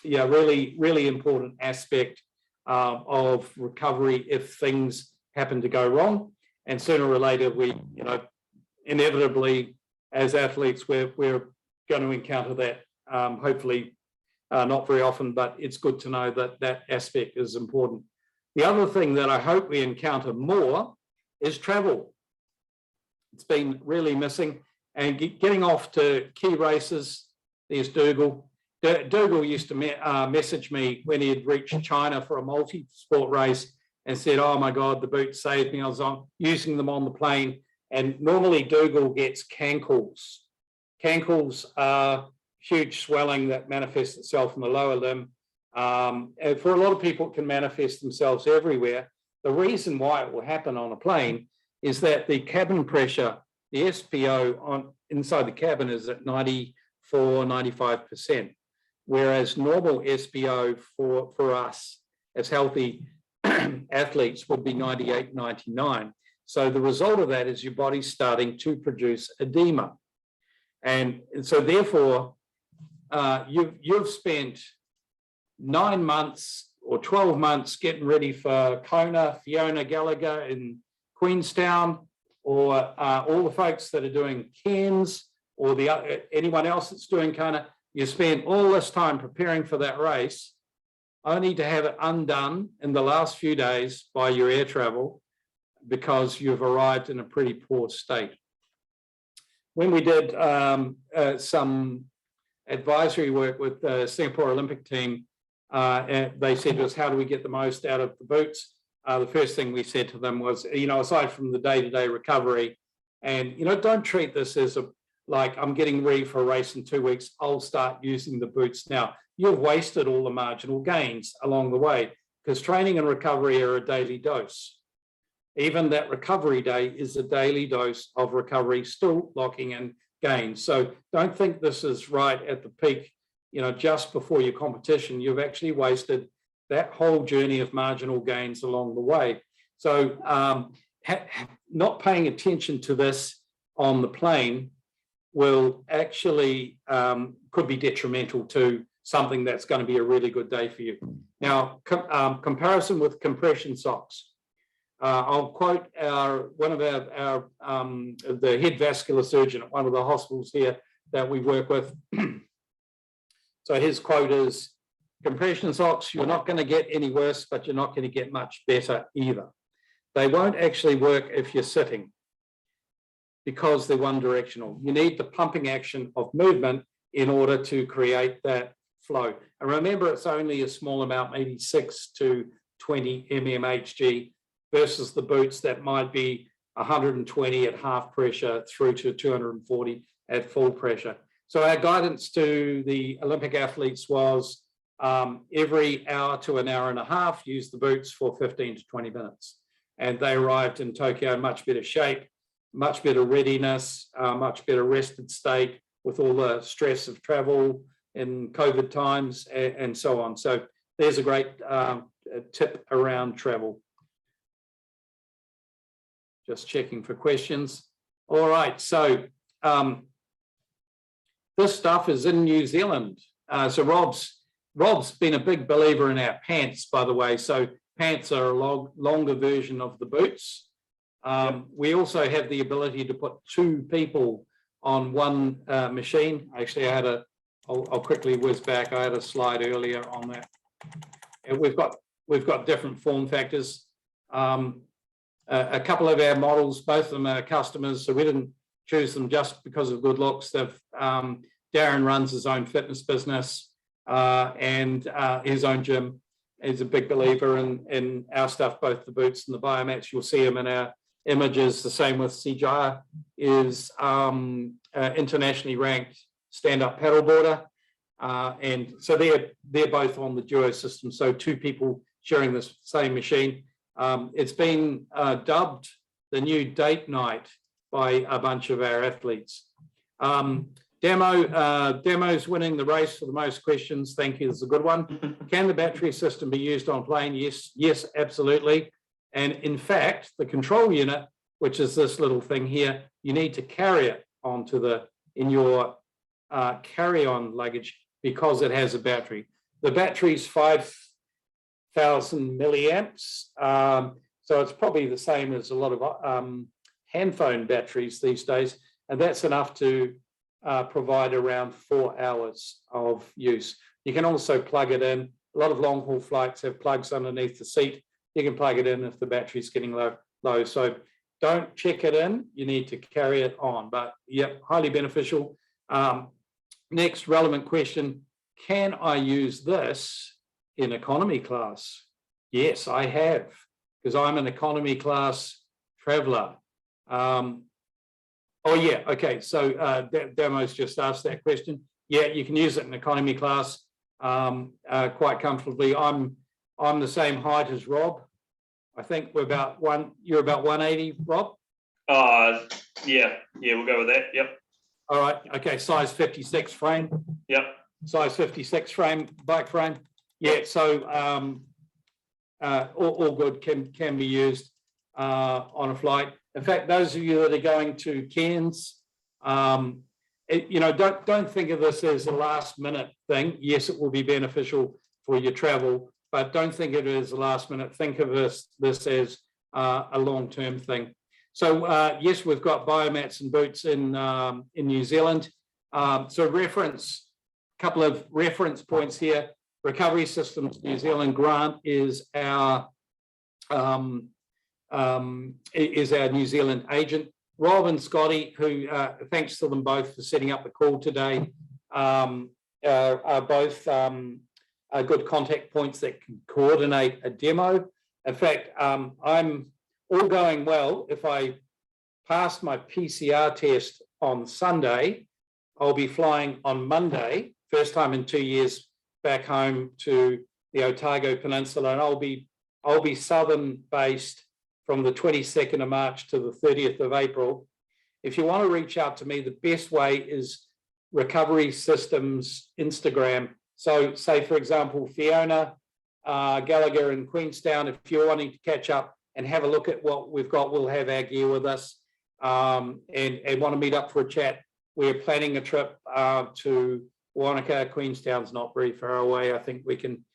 yeah, really important aspect of recovery if things happen to go wrong. And sooner or later, we, inevitably, as athletes, we're going to encounter that. Hopefully, not very often, but it's good to know that that aspect is important. The other thing that I hope we encounter more is travel. It's been really missing, and getting off to key races. There's Dougal. Dougal used to message me when he had reached China for a multi-sport race and said, "Oh my God, the boots saved me. I was using them on the plane." And normally Dougal gets cankles. Cankles are huge swelling that manifests itself in the lower limb. And for a lot of people, it can manifest themselves everywhere. The reason why it will happen on a plane is that the cabin pressure, the SPO inside the cabin is at 94, 95%, whereas normal SPO for us as healthy athletes would be 98, 99. So the result of that is your body's starting to produce edema. And so therefore, you've spent 9 months or 12 months getting ready for Kona, Fiona Gallagher in Queenstown, or all the folks that are doing Cairns, or anyone else that's doing Kona. You spend all this time preparing for that race, only to have it undone in the last few days by your air travel because you've arrived in a pretty poor state. When we did some advisory work with the Singapore Olympic team, they said to us, how do we get the most out of the boots? The first thing we said to them was, aside from the day-to-day recovery, and, don't treat this as like I'm getting ready for a race in 2 weeks, I'll start using the boots now. You've wasted all the marginal gains along the way, because training and recovery are a daily dose. Even that recovery day is a daily dose of recovery, still locking in gains. So don't think this is right at the peak, just before your competition. You've actually wasted that whole journey of marginal gains along the way. So not paying attention to this on the plane will actually could be detrimental to something that's going to be a really good day for you. Now, comparison with compression socks. I'll quote one of the head vascular surgeon at one of the hospitals here that we work with. So his quote is, compression socks, you're not going to get any worse, but you're not going to get much better either. They won't actually work if you're sitting because they're one directional. You need the pumping action of movement in order to create that flow. And remember, it's only a small amount, maybe 6 to 20 mmHg, versus the boots that might be 120 at half pressure through to 240 at full pressure. So our guidance to the Olympic athletes was every hour to an hour and a half, use the boots for 15 to 20 minutes. And they arrived in Tokyo in much better shape, much better readiness, much better rested state with all the stress of travel in COVID times and so on. So there's a great tip around travel. Just checking for questions. All right, so this stuff is in New Zealand. So Rob's been a big believer in our pants, by the way. So pants are a longer version of the boots. We also have the ability to put 2 people on one machine. Actually, I'll quickly whiz back. I had a slide earlier on that. And we've got different form factors. A couple of our models, both of them are customers, so we didn't choose them just because of good looks. Darren runs his own fitness business and his own gym. He's a big believer in our stuff, both the boots and the Biomats. You'll see him in our images. The same with Sijaya, is internationally ranked stand-up paddleboarder. And so they're both on the Duo system, so 2 people sharing the same machine. It's been dubbed the new date night by a bunch of our athletes. Demo's winning the race for the most questions. Thank you, this is a good one. Can the battery system be used on plane? Yes, absolutely. And in fact, the control unit, which is this little thing here, you need to carry it in your carry-on luggage because it has a battery. The battery's 5,000 milliamps. So it's probably the same as a lot of handphone batteries these days. And that's enough to provide around 4 hours of use. You can also plug it in. A lot of long haul flights have plugs underneath the seat. You can plug it in if the battery's getting low. So don't check it in. You need to carry it on. But yep, highly beneficial. Next relevant question. Can I use this in economy class? Yes, I have, because I'm an economy class traveler. Oh yeah, okay. So Damo's just asked that question. Yeah, you can use it in economy class quite comfortably. I'm the same height as Rob. I think you're about 180, Rob? Yeah, we'll go with that. Yep. All right, okay, size 56 frame. Yep. Size 56 frame, bike frame. Yeah, so all good, can be used on a flight. In fact, those of you that are going to Cairns, don't think of this as a last minute thing. Yes, it will be beneficial for your travel, but don't think of it as a last minute. Think of this as a long-term thing. So yes, we've got Biomats and boots in New Zealand. So couple of reference points here. Recovery Systems New Zealand grant is our New Zealand agent. Rob and Scotty, who thanks to them both for setting up the call today, are both good contact points that can coordinate a demo. In fact, I'm all going well. If I pass my PCR test on Sunday, I'll be flying on Monday, first time in 2 years, back home to the Otago Peninsula, and I'll be southern based from the 22nd of March to the 30th of April. If you want to reach out to me, the best way is Recovery Systems Instagram. So say, for example, Fiona Gallagher in Queenstown, if you're wanting to catch up and have a look at what we've got, we'll have our gear with us and want to meet up for a chat. We're planning a trip to Wanaka. Queenstown's not very far away. I think we can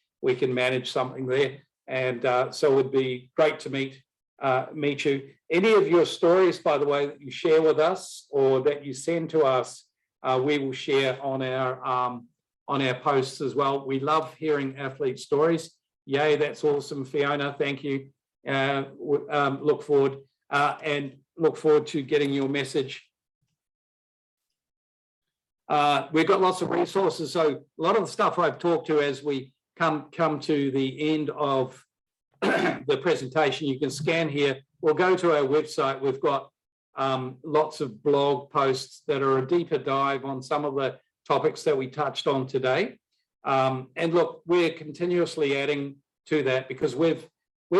manage something there. And so it would be great to meet you. Any of your stories, by the way, that you share with us or that you send to us, we will share on our posts as well. We love hearing athlete stories. Yay, that's awesome, Fiona. Thank you. Look forward to getting your message. We've got lots of resources. So a lot of the stuff I've talked to as we come to the end of the presentation, you can scan here or go to our website. We've got lots of blog posts that are a deeper dive on some of the topics that we touched on today. And look, we're continuously adding to that because we've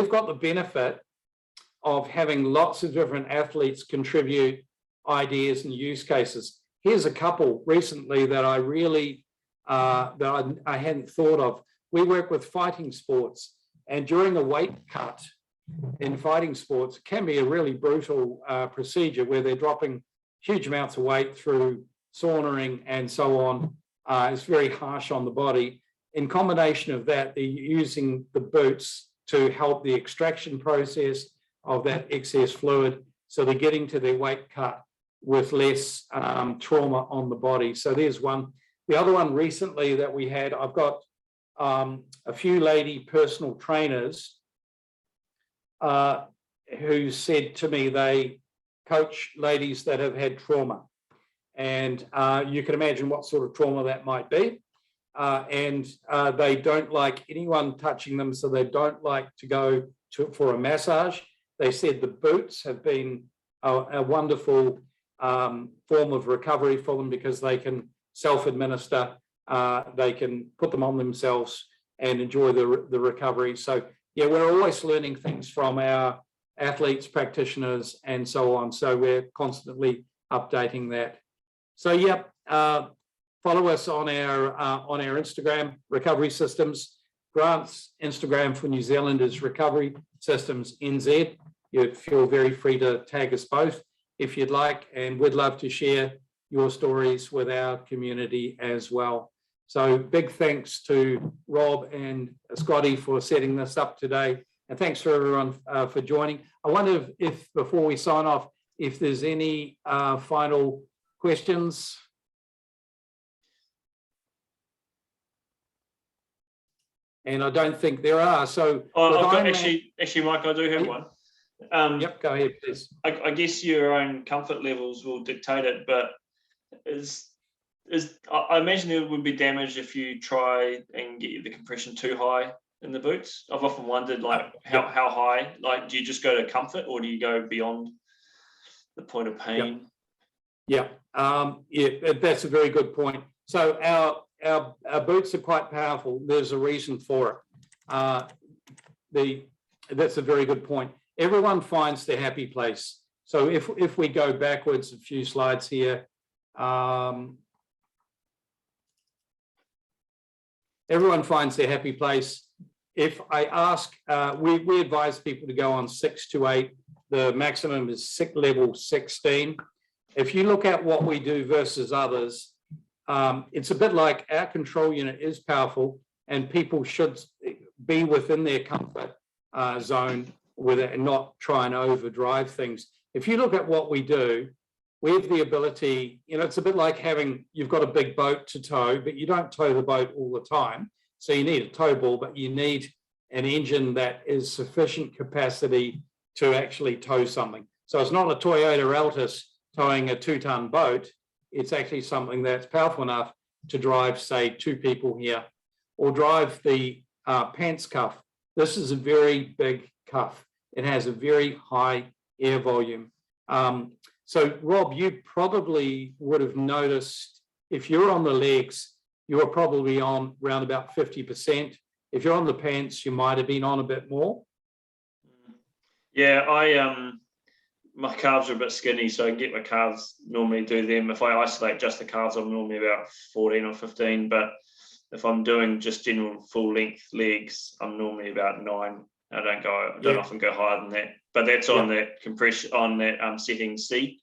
got the benefit of having lots of different athletes contribute ideas and use cases. Here's a couple recently that I really that I hadn't thought of. We work with fighting sports, and during a weight cut in fighting sports, it can be a really brutal procedure where they're dropping huge amounts of weight through sauntering and so on. It's very harsh on the body. In combination of that, they're using the boots to help the extraction process of that excess fluid. So they're getting to their weight cut with less trauma on the body. So there's one. The other one recently that we had, I've got a few lady personal trainers who said to me they coach ladies that have had trauma. And you can imagine what sort of trauma that might be. And they don't like anyone touching them, so they don't like to go for a massage. They said the boots have been a wonderful form of recovery for them because they can self-administer, they can put them on themselves and enjoy the recovery. So yeah, we're always learning things from our athletes, practitioners, and so on. So we're constantly updating that. So yeah, follow us on our Instagram, Recovery Systems. Grant's Instagram for New Zealand is Recovery Systems NZ. You feel very free to tag us both if you'd like, and we'd love to share your stories with our community as well. So big thanks to Rob and Scotty for setting this up today. And thanks for everyone for joining. I wonder if before we sign off, if there's any final questions. And I don't think there are. So actually, Mike, I do have one. Yep, go ahead, please. I guess your own comfort levels will dictate it, but I imagine there would be damage if you try and get the compression too high in the boots. I've often wondered, like, how high? Like, do you just go to comfort, or do you go beyond the point of pain? Yeah, that's a very good point. So our boots are quite powerful. There's a reason for it. That's a very good point. Everyone finds their happy place. So if we go backwards a few slides here, everyone finds their happy place. If I ask, we advise people to go on 6 to 8. The maximum is level 16. If you look at what we do versus others, it's a bit like our control unit is powerful, and people should be within their comfort zone with it and not try and overdrive things. If you look at what we do, we have the ability, it's a bit like you've got a big boat to tow, but you don't tow the boat all the time. So you need a tow ball, but you need an engine that is sufficient capacity to actually tow something. So it's not a Toyota Altis towing a 2-ton boat. It's actually something that's powerful enough to drive, say, 2 people here, or drive the pants cuff. This is a very big cuff. It has a very high air volume. So Rob, you probably would have noticed if you're on the legs, you were probably on around about 50%. If you're on the pants, you might have been on a bit more. Yeah, my calves are a bit skinny, so I can get my calves, normally do them. If I isolate just the calves, I'm normally about 14 or 15, but if I'm doing just general full length legs, I'm normally about 9. I don't often go higher than that, but that's on that compression, on that setting C,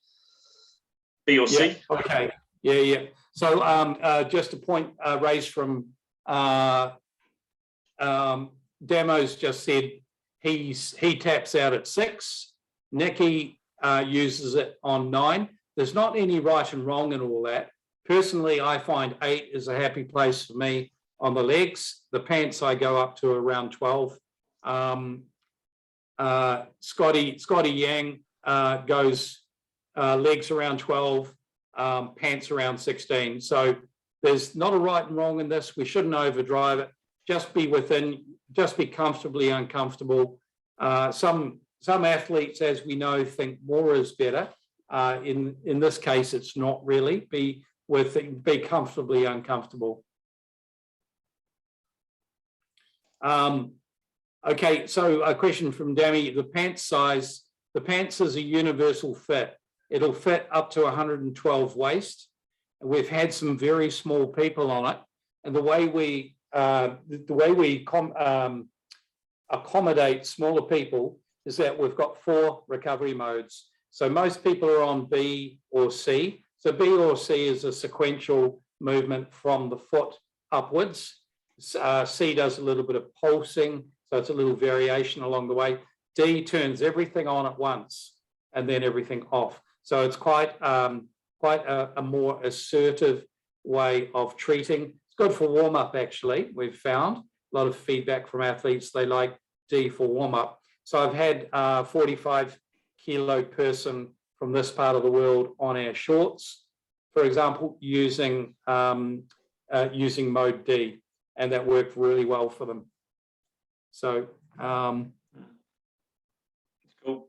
B or C. Okay. Yeah. So just a point raised from Demos just said he taps out at 6. Nikki uses it on 9. There's not any right and wrong in all that. Personally, I find 8 is a happy place for me on the legs. The pants I go up to around 12. Scotty Yang goes legs around 12, pants around 16. So there's not a right and wrong in this. We shouldn't overdrive it. Just be comfortably uncomfortable. Some athletes, as we know, think more is better. In this case, it's not really. Be comfortably uncomfortable. Okay, so a question from Dami. The pants size, the pants is a universal fit. It'll fit up to 112 waist. We've had some very small people on it, and the way we accommodate smaller people is that we've got 4 recovery modes. So most people are on B or C. So B or C is a sequential movement from the foot upwards. C does a little bit of pulsing, so it's a little variation along the way. D turns everything on at once and then everything off. So it's quite a more assertive way of treating. It's good for warm-up, actually. We've found a lot of feedback from athletes. They like D for warm-up. So I've had a 45-kilo person from this part of the world on our shorts, for example, using mode D, and that worked really well for them. So, cool.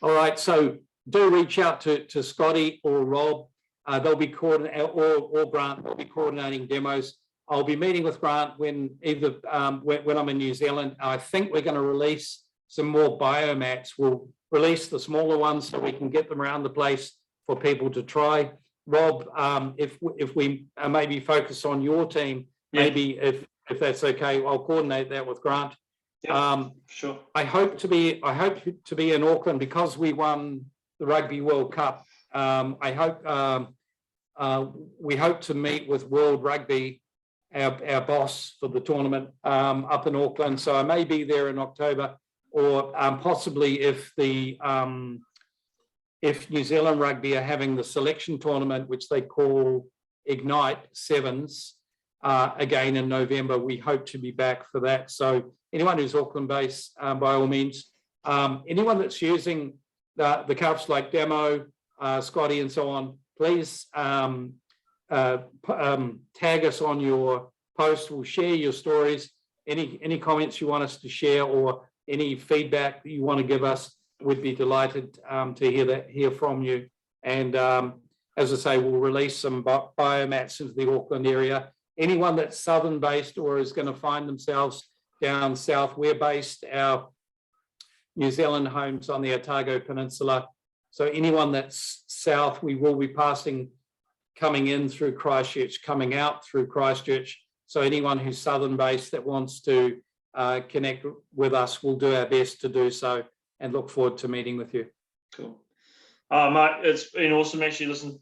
All right, so do reach out to Scotty or Rob. They'll be coordinating, or Grant. They'll be coordinating demos. I'll be meeting with Grant when I'm in New Zealand. I think we're going to release some more biomats. We'll release the smaller ones so we can get them around the place for people to try. Rob, if we maybe focus on your team, maybe if that's okay, I'll coordinate that with Grant. Sure. I hope to be in Auckland because we won the Rugby World Cup. I hope we hope to meet with World Rugby, our boss for the tournament, up in Auckland. So I may be there in October, or possibly if New Zealand Rugby are having the selection tournament, which they call Ignite Sevens, again in November, we hope to be back for that. So anyone who's Auckland based, by all means, anyone that's using the cups like Demo, Scotty and so on, please tag us on your post. We'll share your stories, any comments you want us to share, or any feedback that you want to give us. We'd be delighted to hear from you. And as I say, we'll release some biomats into the Auckland area. Anyone that's southern based or is going to find themselves down south, we're based, our New Zealand homes on the Otago Peninsula. So anyone that's south, we will be coming in through Christchurch, coming out through Christchurch. So anyone who's southern based that wants to connect with us, we'll do our best to do so, and look forward to meeting with you. Cool. Mike, it's been awesome actually. Listen,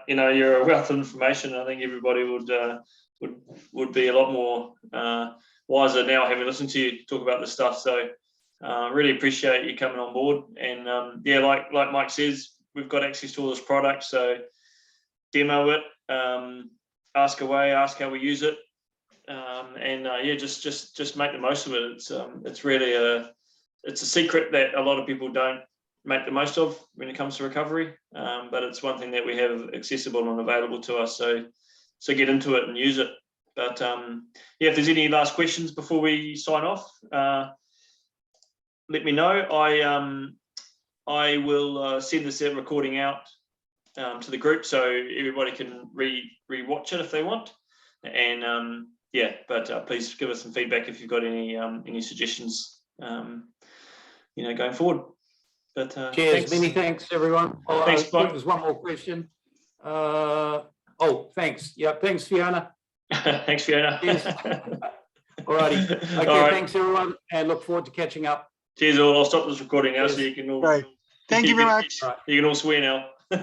you're a wealth of information. I think everybody would be a lot more wiser now having listened to you talk about this stuff. So really appreciate you coming on board. And like Mike says, we've got access to all this product. So demo it, ask away, ask how we use it, just make the most of it. It's really a secret that a lot of people don't make the most of when it comes to recovery, but it's one thing that we have accessible and available to us. So get into it and use it. But if there's any last questions before we sign off, let me know. I will send this recording out to the group so everybody can re-watch it if they want. And please give us some feedback if you've got any suggestions going forward. But cheers. Thanks. Many thanks, everyone. Thanks, Mike. There's one more question. Thanks. Yeah, thanks, Fiona. Thanks, Fiona. Yes. All righty. Okay, all right. Thanks, everyone, and look forward to catching up. Cheers all. I'll stop this recording now so Cheers. you can all. Great. Thank you very much. You can all swear now.